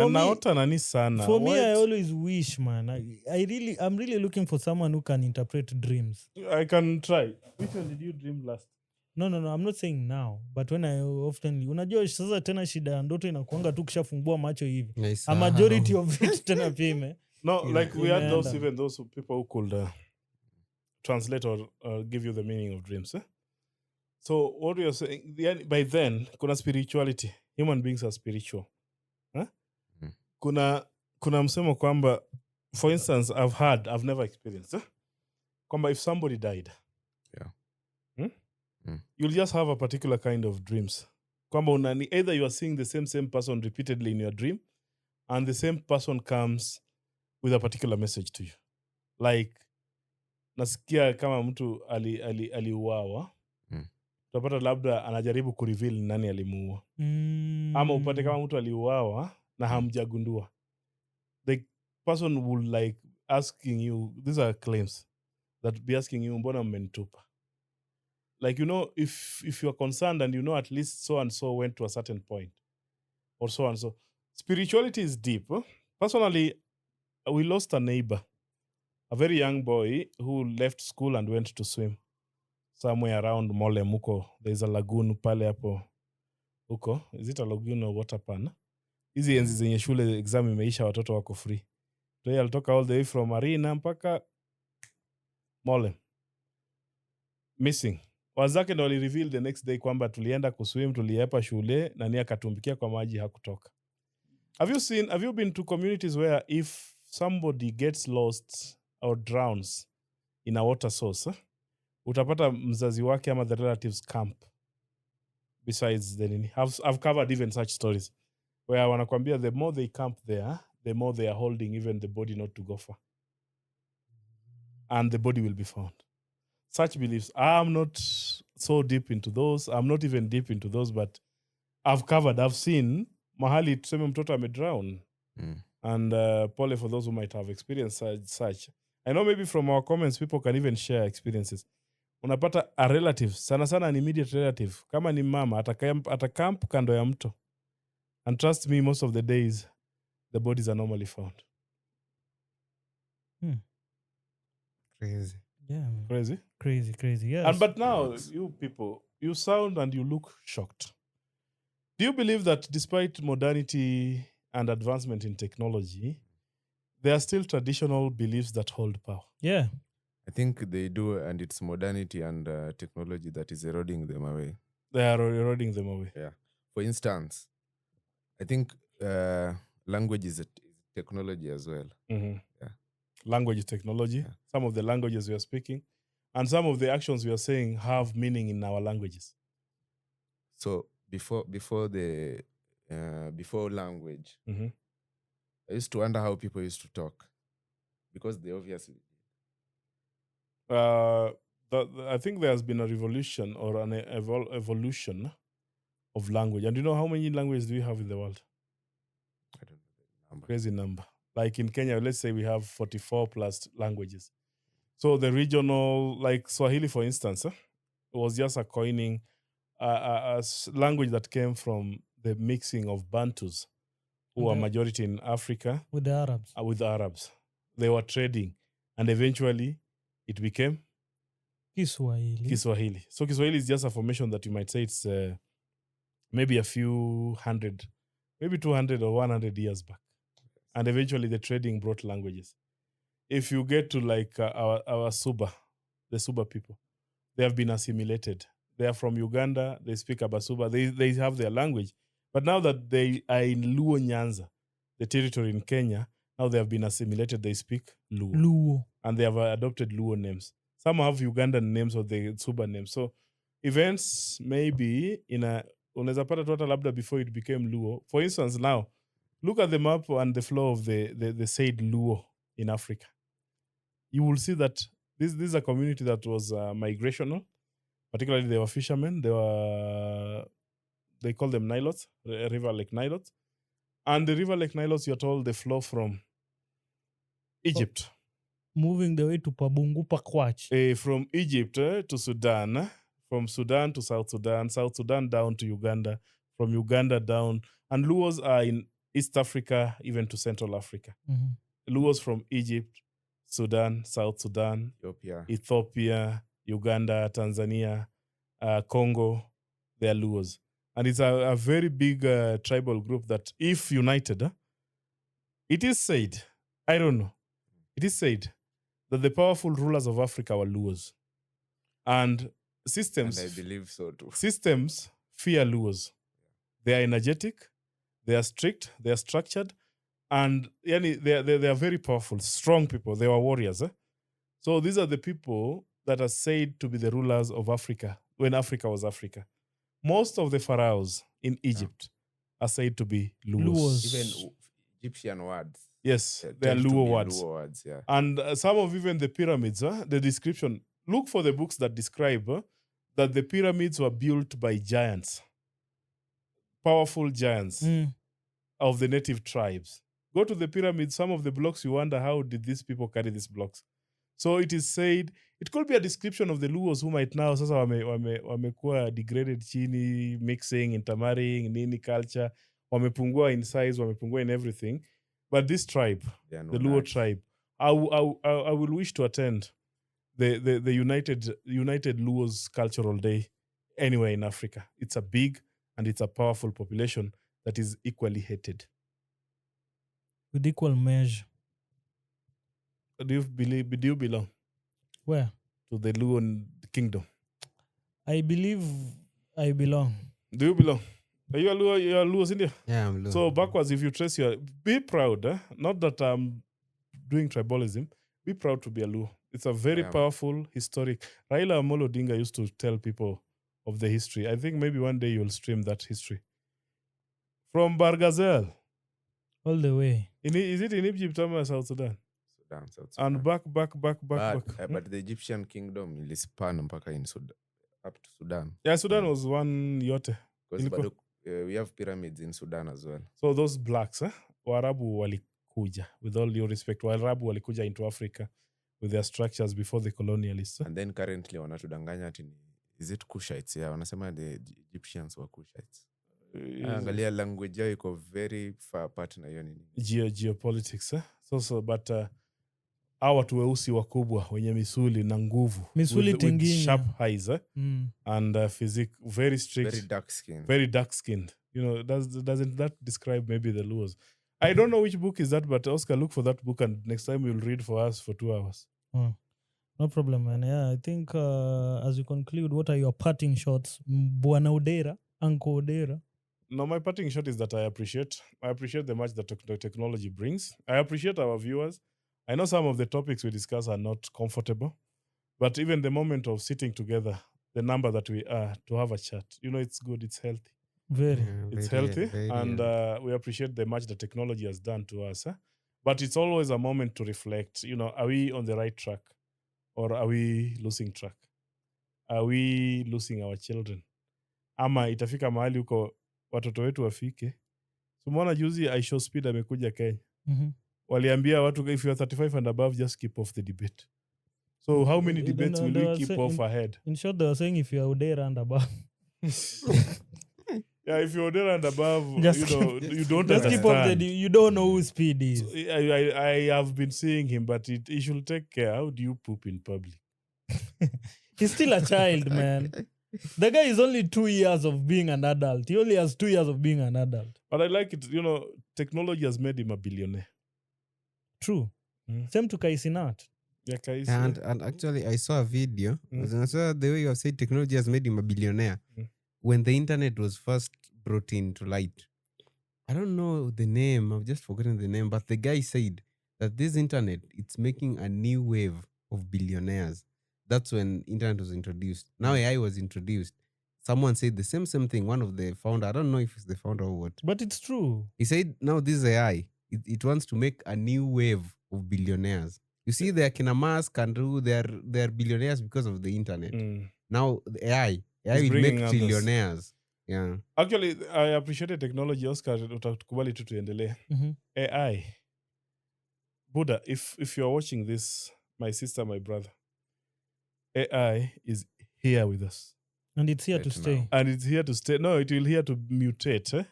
naota nani sana. For me, I always wish, man. I'm really looking for someone who can interpret dreams. I can try. Which one did you dream last? No, I'm not saying now, but when I often, unajua sasa tena shida ya ndoto inakuanga tu kishafungua macho hivi. Nice. A majority of it tena pime. No, like we had those people who could translate or give you the meaning of dreams. So what you're saying, by then, kuna spirituality. Human beings are spiritual. Kuna msemo kwamba, for instance, I've never experienced. Kwamba if somebody died, you'll just have a particular kind of dreams. Kwamba either you are seeing the same person repeatedly in your dream, and the same person comes with a particular message to you. Like, nasikia kama mtu aliuawa, utapata labda anajaribu kureveal nani alimuua. Ama upate kama mtu aliuawa na hamjagundua. The person will like asking you, these are claims that be asking you, mbona mmenitupa? Like, you know, if you're concerned and you know at least so and so went to a certain point, or so and so. Spirituality is deep. Personally, we lost a neighbor, a very young boy who left school and went to swim somewhere around Mole Muko. There's a lagoon pale hapo huko. Is it a lagoon or water pan? Hizi enzi zenye shule exam imeisha, watoto wako free. Today alitoka all the way from Marina mpaka Mole. Missing. Wazake ndo wali-reveal the next day kwamba tulienda kuswim, tuliepa shule na ni akatumbikia kwa maji hakutoka. Have you been to communities where if somebody gets lost or drowns in a water source, utapata mzazi wake ama the relatives camp besides the nini? I've covered even such stories where wanakwambia the more they camp there, the more they are holding even the body not to go far. And the body will be found. Such beliefs. I'm not so deep into those. I'm not even deep into those, but I've seen mahali tuseme mtoto amedrown. And pole for those who might have experienced such. I know maybe from our comments, people can even share experiences. Unapata a relative, sana an immediate relative, kama ni mama, atakamp kando ya mto. And trust me, most of the days, the bodies are normally found. Crazy. Yeah, man. Crazy. Yes. But now, you people, you sound and you look shocked. Do you believe that despite modernity and advancement in technology, there are still traditional beliefs that hold power? Yeah. I think they do, and it's modernity and technology that is eroding them away. They are eroding them away. Yeah. For instance, I think language is a technology as well. Mm-hmm. Yeah. Language is technology. Yeah. Some of the languages we are speaking and some of the actions we are saying have meaning in our languages. So before the before language, Mhm. I used to wonder how people used to talk because they obviously I think there has been a revolution or an evolution of language. And you know how many languages do we have in the world? I don't know the number. Crazy number. Like in Kenya, let's say we have 44 plus languages. So the regional, like Swahili, for instance, was just a coining language that came from the mixing of Bantus, who are majority in Africa, with the Arabs. With the Arabs. They were trading, and eventually it became Kiswahili. So Kiswahili is just a formation that you might say it's maybe a few hundred, maybe 200 or 100 years back. And eventually the trading brought languages. If you get to like our Suba, the Suba people, they have been assimilated. They are from Uganda. They speak Abasuba. They have their language. But now that they are in Luo Nyanza, the territory in Kenya, now they have been assimilated. They speak Luo. And they have adopted Luo names. Some have Ugandan names or the Suba names. So events maybe in a unaweza pata tu hata labda before it became Luo. For instance, now look at the map and the flow of the said Luo in Africa. You will see that this is a community that was migrational. Particularly, they were fishermen. They call them Nilots, River Lake Nilots. And the River Lake Nilots, you're told, they flow from Egypt. Moving the way to Pabungu Pakwach. From Egypt to Sudan, from Sudan to South Sudan down to Uganda, from Uganda down. And Luos are in East Africa, even to Central Africa. Mm-hmm. Luos from Egypt, Sudan, South Sudan, Ethiopia, Uganda, Tanzania, Congo, they are Luos. And it's a very big tribal group that, if united, it is said, I don't know, it is said that the powerful rulers of Africa were Luos. And systems, and I believe so too. Systems fear Luos. They are energetic, they are strict, they are structured, and they are very powerful, strong people. They were warriors. So these are the people that are said to be the rulers of Africa when Africa was Africa. Most of the pharaohs in Egypt are said to be Luos. Even Egyptian words. Yes, they are Luo words. Luo words, yeah. And some of even the pyramids, the description, look for the books that describe that the pyramids were built by giants, powerful giants of the native tribes. Go to the pyramids, some of the blocks, you wonder, how did these people carry these blocks? So it is said, it could be a description of the Luos who might now, sasa wamekuwa degraded chini, mixing, intermarrying, nini culture, wamepungua in size, wamepungua in everything. But this tribe, the Luo tribe, I will wish to attend the United Luos Cultural Day anywhere in Africa. It's a big and it's a powerful population that is equally hated. With equal measure. Do you belong? Where? To the Luo kingdom. I believe I belong. Do you belong? Are you a Luo? You are Luo, India? Yeah, I'm Luo. So backwards, if you trace be proud. Not that I'm doing tribalism. Be proud to be a Luo. It's a very powerful, historic. Raila Amolo Odinga used to tell people of the history. I think maybe one day you'll stream that history. From Bargazel. All the way. Is it in Egypt or South Sudan? South Sudan. And back. But the Egyptian kingdom ilispan mpaka in Sudan, up to Sudan. Yeah, Sudan was one yote. Because we have pyramids in Sudan as well. So those blacks, Waarabu walikuja, with all due respect, Waarabu walikuja into Africa with their structures before the colonialists. And then currently wanatudanganya ati is it Kushites? Yeah, wanasema the Egyptians were Kushites. Angalia language yao iko very far apart na hiyo nini. Geopolitics. But hawa watu weusi wakubwa wenye misuli na nguvu. Misuli with sharp eyes and physique, very strict. Very dark skinned. You know, doesn't that describe maybe the Luos? I don't know which book is that, but Oscar, look for that book and next time you'll read for us for 2 hours. No problem, man. Yeah, I think as we conclude, what are your parting shots? Bwana Odera, Uncle Odera? No, my parting shot is that I appreciate the much that technology brings. I appreciate our viewers. I know some of the topics we discuss are not comfortable, but even the moment of sitting together, the number that we are to have a chat, you know, it's good, it's healthy. Very. It's very, healthy, very and healthy. we appreciate the much the technology has done to us. But it's always a moment to reflect. Are we on the right track, or are we losing track? Are we losing our children? Ama itafika mahali huko watoto wetu wafike. Tumeona juzi I Show Speed amekuja Kenya. Waliambia watu if you are 35 and above, just keep off the debate. So how many debates will we keep off ahead? In short, they were saying if you are Odera and above. Yeah, if you're Odera and above, Just you don't just keep off understand. you don't know who Speed is. So, I have been seeing him, but he should take care. How do you poop in public? He's still a child, man. The guy is only 2 years of being an adult. He only has 2 years of being an adult. But I like it. Technology has made him a billionaire. True. Same to Kaisinat. Yeah, Kais, And actually, I saw a video. Mm. I saw the way you have said technology has made him a billionaire. When the internet was first brought into light, I don't know the name. I've just forgotten the name. But the guy said that this internet, it's making a new wave of billionaires. That's when internet was introduced. Now AI was introduced. Someone said the same thing. One of the founder, I don't know if it's the founder or what. But it's true. He said now this AI, it wants to make a new wave of billionaires. You see, they're Kina Musk and who they're billionaires because of the internet. Now the AI It's will bringing make others. trillionaires. Yeah. Actually, I appreciated technology. Oscar, utakubali tu tuendelee. AI. Buddha, if you are watching this, my sister, my brother, AI is here with us. And it's here Right to stay. now. And it's here to stay. No, it will here to mutate.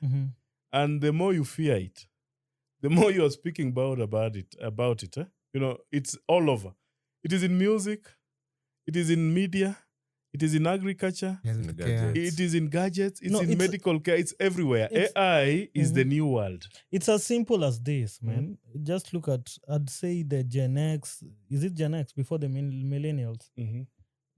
And the more you fear it, the more you are speaking about it. It's all over. It is in music. It is in media. It is in agriculture. Healthcare. It is in gadgets. It's No, in it's- medical care. It's everywhere. it's- AI is the new world. It's as simple as this, man. Just look at, I'd say the Gen X. Is it Gen X before the millennials?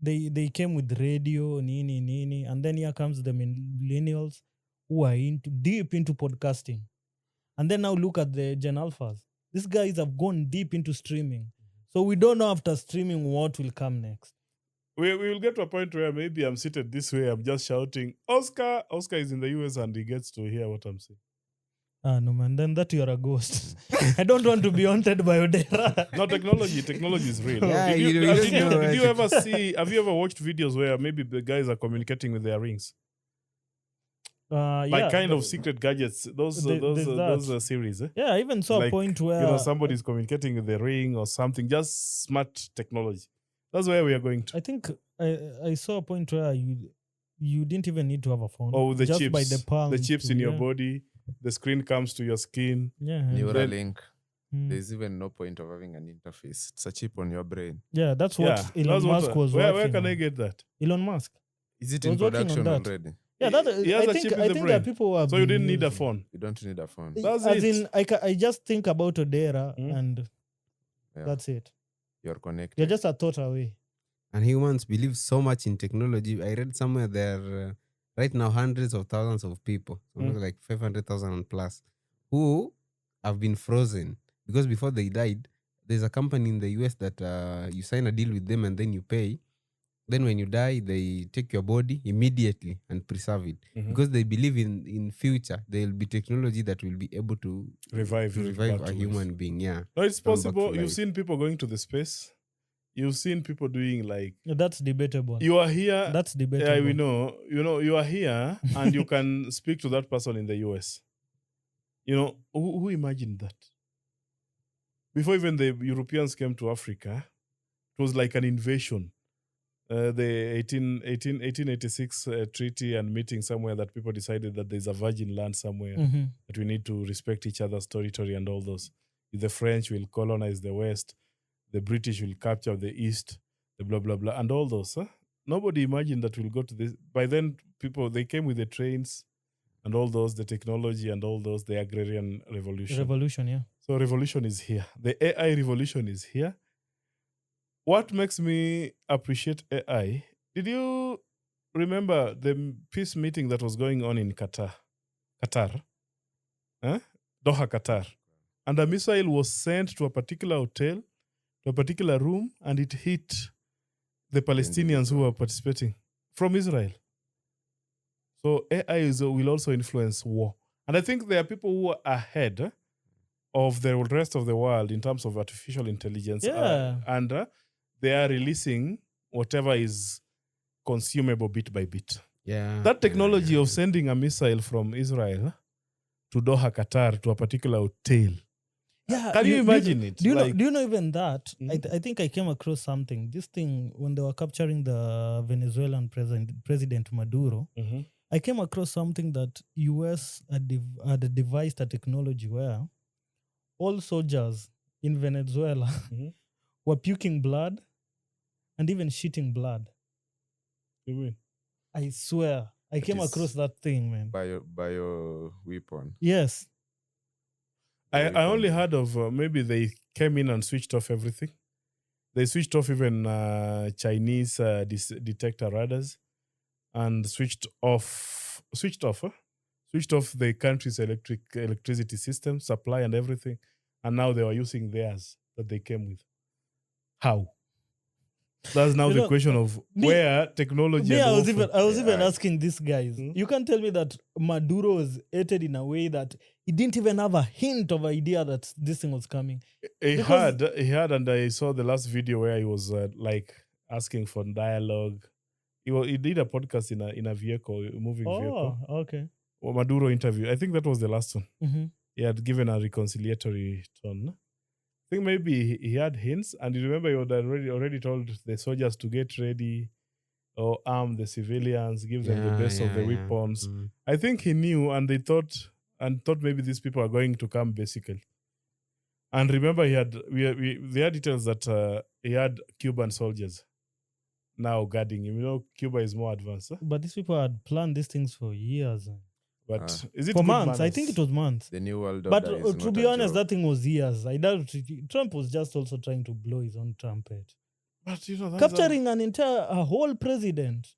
They came with radio, nini, and then here comes the millennials who are deep into podcasting. And then now look at the Gen Alphas. These guys have gone deep into streaming. So we don't know after streaming what will come next. We will get to a point where maybe I'm seated this way. I'm just shouting, Oscar. Oscar is in the US and he gets to hear what I'm saying. No, man, then that you're a ghost. I don't want to be haunted by Odera. No, technology is real. Yeah, Did you, you don't did you- know, did you right? ever see, have you ever watched videos where maybe the guys are communicating with their rings? Like kind of secret gadgets. Those series. Yeah, I even saw Like, a point where somebody's communicating with the ring or something. Just smart technology. That's where we are going to. I think I saw a point where you didn't even need to have a phone. Oh, the just chips. by the palm. The chips to- in your yeah. body. The screen comes to your skin. Yeah. Neuralink. Mm. There's even no point of having an interface. It's a chip on your brain. Yeah, that's what Yeah, Elon that's what- Musk was Where working can on. I get that? Elon Musk. Is it I in was working on production that. already? Yeah, He has a chip in I the think there are brain. people who have So you been didn't need a using- phone. You don't need a phone. That's As it. in, I just think about Odera and Yeah. that's it. You're connected. You're just a thought away. And humans believe so much in technology. I read somewhere there right now hundreds of thousands of people, something like 500,000 plus, who have been frozen because before they died, there's a company in the US that you sign a deal with them and then you pay. Then when you die, they take your body immediately and preserve it because they believe in future there will be technology that will be able to Revive you back a to human life. being. Yeah. No, it's Come back possible. to You've life. seen people going to the space. You've seen people doing like, Yeah, that's debatable. you are here. That's debatable. Yeah, we know. You are here and you can speak to that person in the US. Who imagined that? Before even the Europeans came to Africa, it was like an invasion. The 1886 treaty and meeting somewhere that people decided that there's a virgin land somewhere, Mhm. that we need to respect each other's territory and all those. The French will colonize the West. The British will capture the East, the blah, blah, blah, and all those. Nobody imagined that we'll go to this. By then, they came with the trains and all those, the technology and all those, the agrarian revolution. Revolution, yeah. So revolution is here. The AI revolution is here. What makes me appreciate AI? Did you remember the peace meeting that was going on in Qatar? Doha, Qatar. And a missile was sent to a particular hotel, to a particular room, and it hit the Palestinians who were participating from Israel. So AI will also influence war. And I think there are people who are ahead of the rest of the world in terms of artificial intelligence. Yeah. And they are releasing whatever is consumable bit by bit. Yeah. That technology of sending a missile from Israel to Doha, Qatar, to a particular hotel. Yeah, Can you imagine it? Do you Like- know even that? Mhm. I think I came across something. This thing when they were capturing the Venezuelan President Maduro. Mhm. I came across something that US had devised a technology where all soldiers in Venezuela Mhm. were puking blood and even shitting blood. You mean? I swear, I That came is across that thing, man. bio weapon. Yes. I only heard of maybe they came in and switched off everything. They switched off even Chinese detector radars and switched off the country's electricity system, supply and everything. And now they were using theirs that they came with. How? That's now You the know, question of me- where technology Me, and I was warfare- even AI. asking these guys. Hmm? You can't tell me that Maduro was hated in a way that he didn't even have a hint of idea that this thing was coming. He Because- had, and I saw the last video where he was like asking for dialogue. He did a podcast in a vehicle, a moving vehicle. Oh, okay. Or Maduro interview. I think that was the last one. Mhm. He had given a reconciliatory tone. I think maybe he had hints, and you remember he had already told the soldiers to get ready or arm the civilians, give them the best of the weapons. Mm. I think he knew, and they thought maybe these people are going to come basically. And remember, there are details that he had Cuban soldiers now guarding him. You know, Cuba is more advanced, huh? But these people had planned these things for years. But is it For good months. I manners? think it was months. The new world But order is to not be a honest, joke. that thing was years. I doubt Trump was just also trying to blow his own trumpet. But you know, that's Capturing a whole president.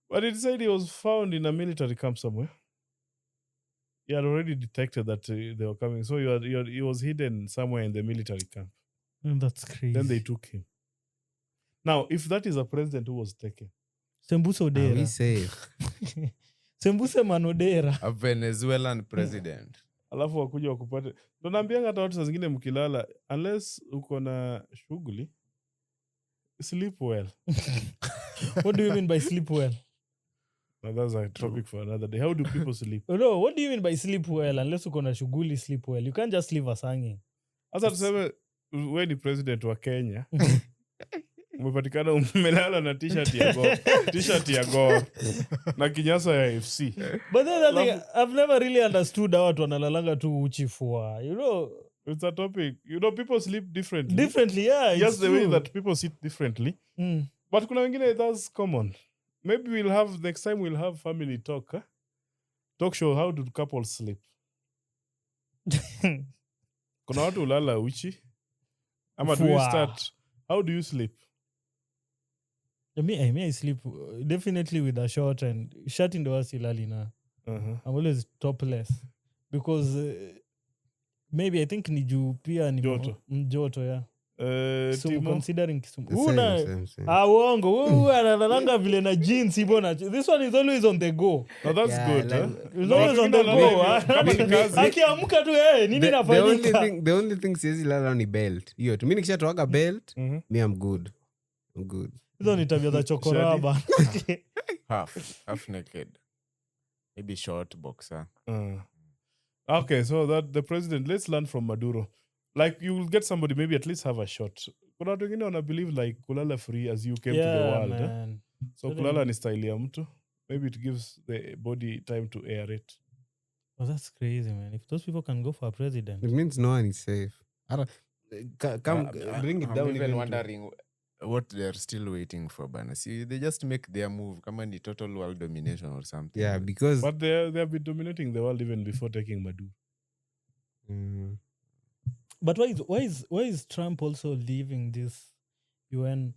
But it said he was found in a military camp somewhere. He had already detected that they were coming, so he was hidden somewhere in the military camp. That's crazy. Then they took him. Now, if that is a president who was taken, Sembuse Are we Odera. safe? Sembuse Manodera. A Venezuelan president. alafu wakuja wakupate, ndo naambianga hata watu saa zingine mkilala, unless uko na shughuli, sleep well. What do you mean by sleep well? Now that's a topic for another day. How do people sleep? No, what do you mean by sleep well? Unless uko na shughuli, sleep well. You can't just leave us hanging. Sasa tuseme we ni president wa Kenya, umepatikana umelala na t-shirt ya Gor na kinyasa ya FC. But then I think I've never really understood how watu wanalalanga tu uchi for, It's a topic. You know, people sleep differently. differently, yeah. It's Just the way true. that people sit differently. Mm. But kuna wengine that's common. Maybe next time we'll have family talk. Huh? Talk show, how do couples sleep? Kuna watu ulala uchi. Ama do you Fwa. start? How do you sleep? I sleep definitely with a short and shirt in the wasilali na. Uh-huh. I'm always topless because maybe I think ni juu pia ni Joto. Joto, yeah. So Timo? considering Kisumu. Same. Uongo. Huyu analalanga vile na jeans hivyo na this one is always on the go. No, that's Yeah, good. like- Huh? It's No, always on the lakini go. analala hivyo. Kama ni kazi. Akiamka tu nini The nafanyika? the only thing siwezi lala ni belt. Hiyo tu. Mimi nikishatoaga belt, Mhm. me I'm good. I'm good. Hizo ni tabia za chokoraba. Half naked. Maybe short boxer. Okay, so that the president, let's learn from Maduro. Like you will get somebody, maybe at least have a shot. Kuna watu wengine wana believe like kulala free as you came to the Yeah, world. Eh? man. So kulala ni style ya mtu. Maybe it gives the body time to aerate. Oh, that's crazy, man. If those people can go for a president. It means no one is safe. Come bring it I'm down. even even to- wondering what they're still waiting for, bana. See, they just make their move. Come on, the total world domination or something. Yeah, because But they have been dominating the world even before taking Maduro. Mm. But why is Trump also leaving these UN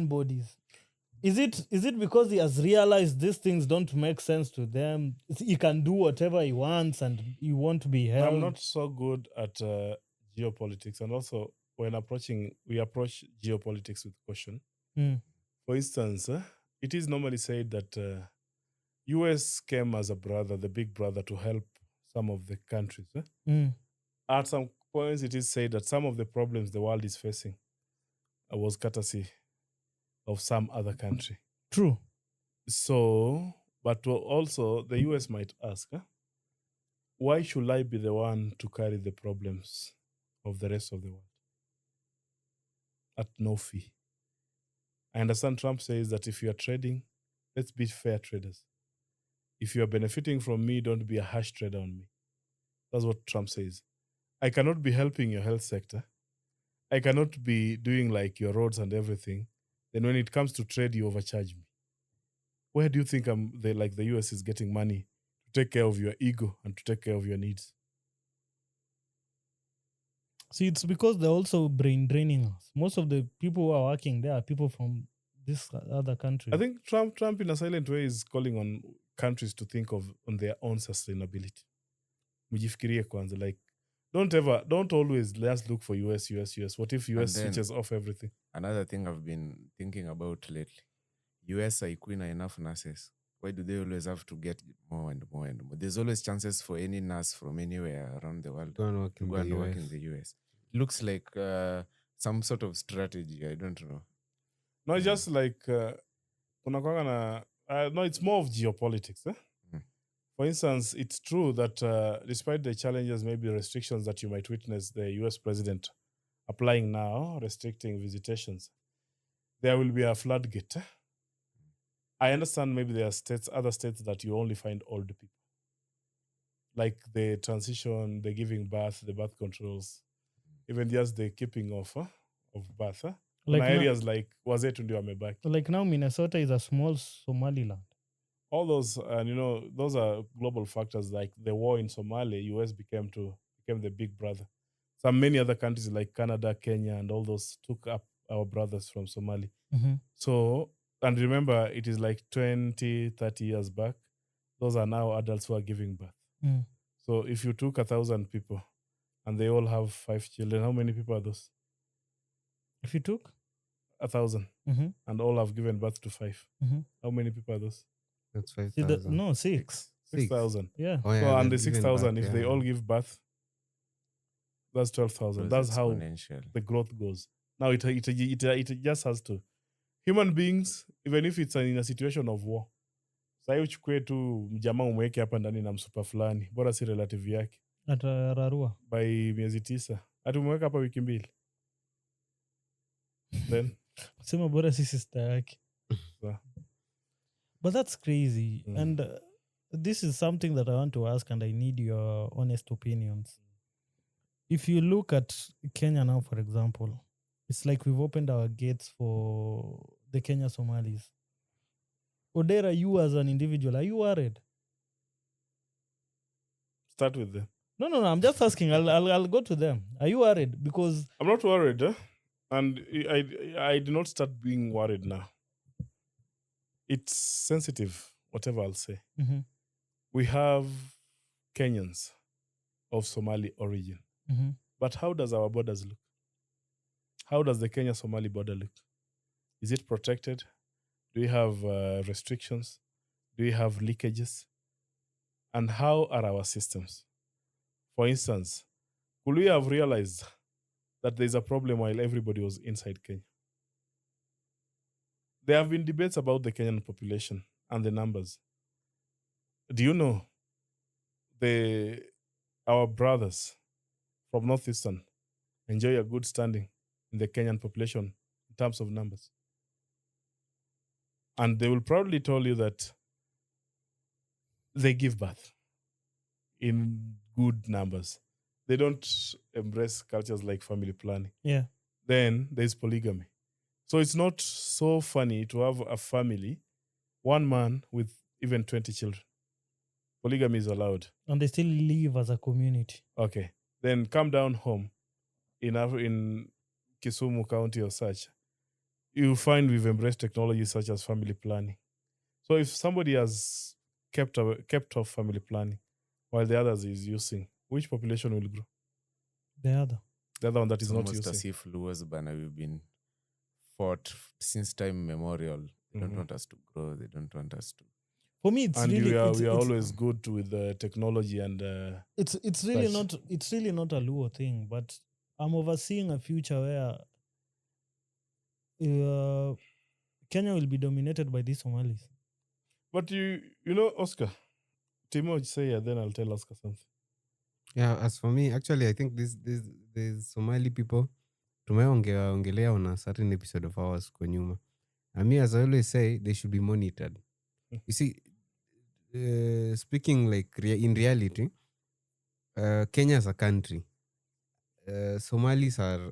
bodies? Is it because he has realized these things don't make sense to them? He can do whatever he wants and he won't be held. I'm not so good at geopolitics, and also when we approach geopolitics with caution. Mm. For instance, it is normally said that US came as a brother, the big brother, to help some of the countries. Mm. At some points, it is said that some of the problems the world is facing was courtesy of some other country. True. So, but also the US might ask, why should I be the one to carry the problems of the rest of the world at no fee? I understand Trump says that if you are trading, let's be fair traders. If you are benefiting from me, don't be a harsh trader on me. That's what Trump says. I cannot be helping your health sector. I cannot be doing like your roads and everything. Then when it comes to trade, you overcharge me. Where do you think the US is getting money to take care of your ego and to take care of your needs? See, it's because they're also brain draining us. Most of the people who are working there are people from this other country. I think Trump in a silent way is calling on countries to think of on their own sustainability. Mujifikirie kwanza, like don't always just look for US. What if US switches off everything? Another thing I've been thinking about lately, US haikuwi na enough nurses. Why do they always have to get more and more and more? There's always chances for any nurse from anywhere around the world Go and work to in go the and work US. in the US. It looks like some sort of strategy. I don't know. No, it's just like no, it's more of geopolitics. For instance, it's true that despite the challenges, maybe restrictions that you might witness the US president applying now, restricting visitations, there will be a floodgate. I understand maybe there are other states that you only find old people. Like the transition, the giving birth, the birth controls, even just the keeping of birth. Like areas like Wazetu ndio wamebaki. Like now Minnesota is a small Somaliland. All those, and those are global factors. Like the war in Somalia, US became the big brother. Many other countries like Canada, Kenya, and all those took up our brothers from Somalia. Mm-hmm. So, and remember, it is like 20, 30 years back. Those are now adults who are giving birth. Mm. So if you took 1,000 people and they all have 5 children, how many people are those? If you took 1,000 and all have given birth to 5, how many people are those? That's 5,000. No, 6. 6,000. Yeah. Oh, yeah, So, and the they've given 6,000, back, if they yeah. all give birth, that's 12,000. That's how exponential. the growth goes. Now it just has to. Human beings, even if it's in a situation of war, sai uchukue tu mjamaa umweke hapa ndani na msupa fulani, bora si relative yake, Atararua. by miezi 9, ati umeweka hapa wiki 2, then Sema bora si sister yake. So. But that's crazy. And this is something that I want to ask, and I need your honest opinions. If you look at Kenya now, for example, it's like we've opened our gates for the Kenya Somalis. Odera, you as an individual, are you worried? Start with them. No. I'm just asking. I'll go to them. Are you worried? Because I'm not worried, and I do not start being worried now. It's sensitive, whatever I'll say. Mm-hmm. We have Kenyans of Somali origin. Mm-hmm. But how does our borders look? How does the Kenya-Somali border look? Is it protected? Do we have restrictions? Do we have leakages? And how are our systems? For instance, could we have realized that there's a problem while everybody was inside Kenya? There have been debates about the Kenyan population and the numbers. Do you know our brothers from Northeastern enjoy a good standing in the Kenyan population in terms of numbers? And they will proudly tell you that they give birth in good numbers. They don't embrace cultures like family planning. Yeah. Then there's polygamy. So it's not so funny to have a family, one man with even 20 children. Polygamy is allowed. And they still live as a community. Okay. Then come down home in Kisumu County or such. You find we've embraced technology such as family planning. So if somebody has kept off family planning while the others is using, which population will grow? The other one that is It's not almost using. as if Luos Bana we've been fought since time memorial. They don't want us to grow. They don't want us to. For me, it's And really we are it's always good with technology and it's really such. not a Luo thing, but I'm overseeing a future where Kenya will be dominated by these Somalis. But you know, Oscar, Timo say then I'll tell Oscar something. Yeah, as for me, actually, I think these Somali people, tumeongelea on a certain episode of ours kwa nyuma. And me, as I always say, they should be monitored. You see, speaking like in reality, Kenya is a country. Somalis are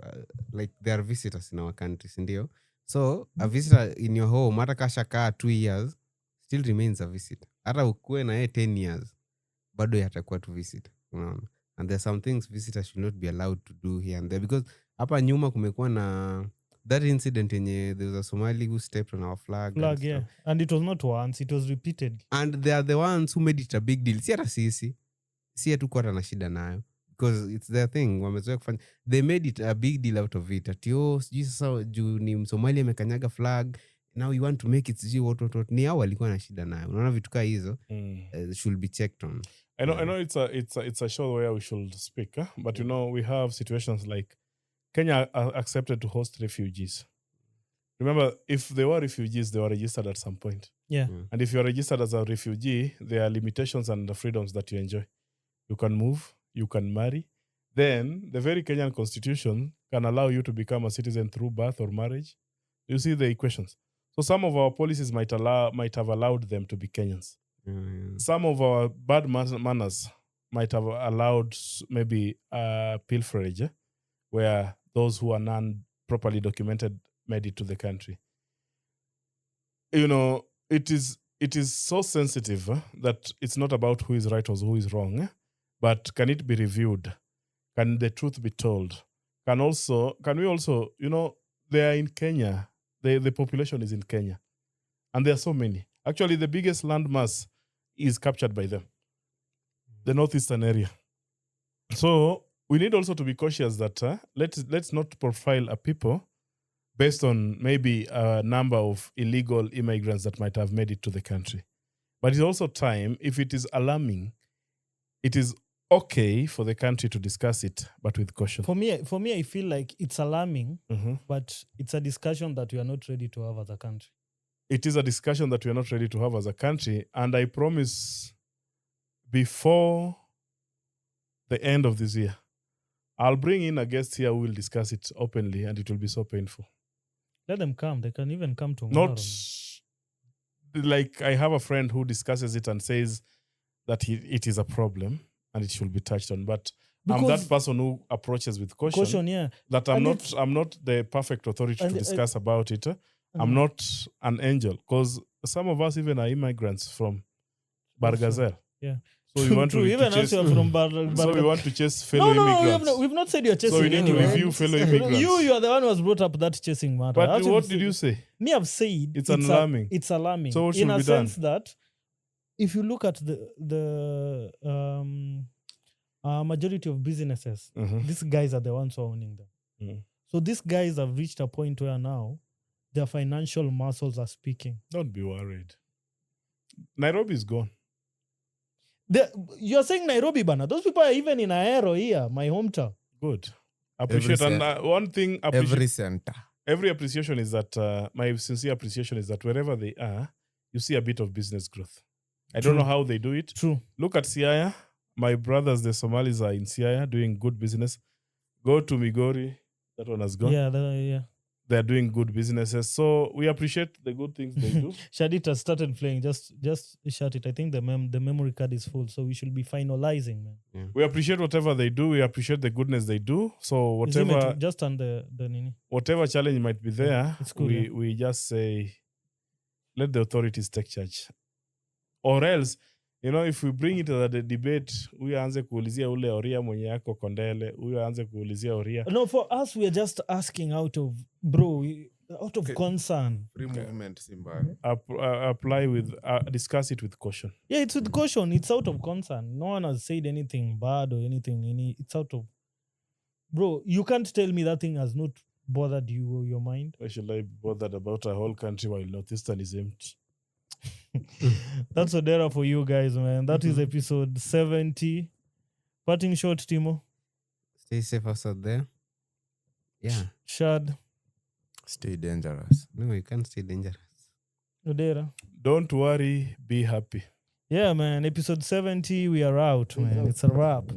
like they are visitors in our country, sindio? So a visitor in your home, hata kasha kaa 2 years, still remains a visitor. Hata ukue na 10 years, bado yatakuwa to visit. Unaona? And there are some things visitors should not be allowed to do here and there because hapa nyuma kumekuwa na that incident yenye there was a Somali who stepped on our flag and Yeah. stuff. And it was not once, it was repeated. And they are the ones who made it a big deal. Si hata sisi. Si hatukuwa hata na shida nayo. Because it's their thing. Wamezoea kufanya. They made it a big deal out of it. Ati sijui sasa juu ni Msomali amekanyaga flag. Now you want to make it sijui what. Ni hao walikuwa na shida nayo. Unaona vitu kaa hizo should be checked on. I know it's a show where we should speak, but we have situations like Kenya accepted to host refugees. Remember, if they were refugees, they were registered at some point. Yeah. And if you're registered as a refugee, there are limitations and the freedoms that you enjoy. You can move, you can marry. Then the very Kenyan constitution can allow you to become a citizen through birth or marriage. You see the equations. So some of our policies might have allowed them to be Kenyans. Some of our bad manners might have allowed maybe pilferage, where those who are non-properly documented made it to the country. It is so sensitive that it's not about who is right or who is wrong, but can it be reviewed? Can the truth be told? Can we also, they are in Kenya. The population is in Kenya. And there are so many. Actually, the biggest landmass is captured by them, the northeastern area. So we need also to be cautious that let's not profile a people based on maybe a number of illegal immigrants that might have made it to the country. But it's also time, if it is alarming, it is okay for the country to discuss it, but with caution. For me, I feel like it's alarming, but it's a discussion that we are not ready to have as a country. It is a discussion that we are not ready to have as a country. And I promise before the end of this year, I'll bring in a guest here who will discuss it openly, and it will be so painful. Let them come. They can even come tomorrow. Not like I have a friend who discusses it and says that it is a problem and it should be touched on. But I'm that person who approaches with caution. Yeah. That I'm not the perfect authority to discuss about it. I'm not an angel, because some of us even are immigrants from Bargazel. Yeah. So we want to even chase, us you are from so we want to chase fellow immigrants. We've not said you're chasing. So we need to review fellow immigrants. You are the one who has brought up that chasing matter. But what did you say? Me, I've said it's alarming. It's alarming. So what should in a be sense done? that if you look at the majority of businesses, these guys are the ones who are owning them. So these guys have reached a point where now their financial muscles are speaking. Don't be worried. Nairobi is gone. You're saying Nairobi, Bana. Those people are even in Ahero here, my hometown. Good. Appreciate. And one thing, every center. Every appreciation is that, my sincere appreciation is that wherever they are, you see a bit of business growth. I don't know how they do it. True. Look at Siaya. My brothers, the Somalis, are in Siaya doing good business. Go to Migori. That one has gone. Yeah. They're doing good businesses. So we appreciate the good things they do. Shadit has started playing. Just shut it. I think the memory card is full, so we should be finalizing, man. Yeah. We appreciate whatever they do. We appreciate the goodness they do. So whatever, just on the nini. Whatever challenge might be there, it's cool, we just say, let the authorities take charge. Or else, if we bring it as a debate, huyu aanze kuulizia ule Oria mwenye yako Kondele, huyu aanze kuulizia Oria. No, for us, we are just asking out of concern. Free movement, Simba. Discuss it with caution. Yeah, it's with caution. It's out of concern. No one has said anything bad or anything. It's out of... Bro, you can't tell me that thing has not bothered you or your mind. Why should I be bothered about a whole country while Northeastern is empty? That's Odera for you guys, man. That is episode 70. Parting shot, Timo. Stay safe outside there. Yeah. Shad. Stay dangerous. No, you can't stay dangerous. Odera. Don't worry, be happy. Yeah, man. Episode 70, we are out, man. It's a wrap.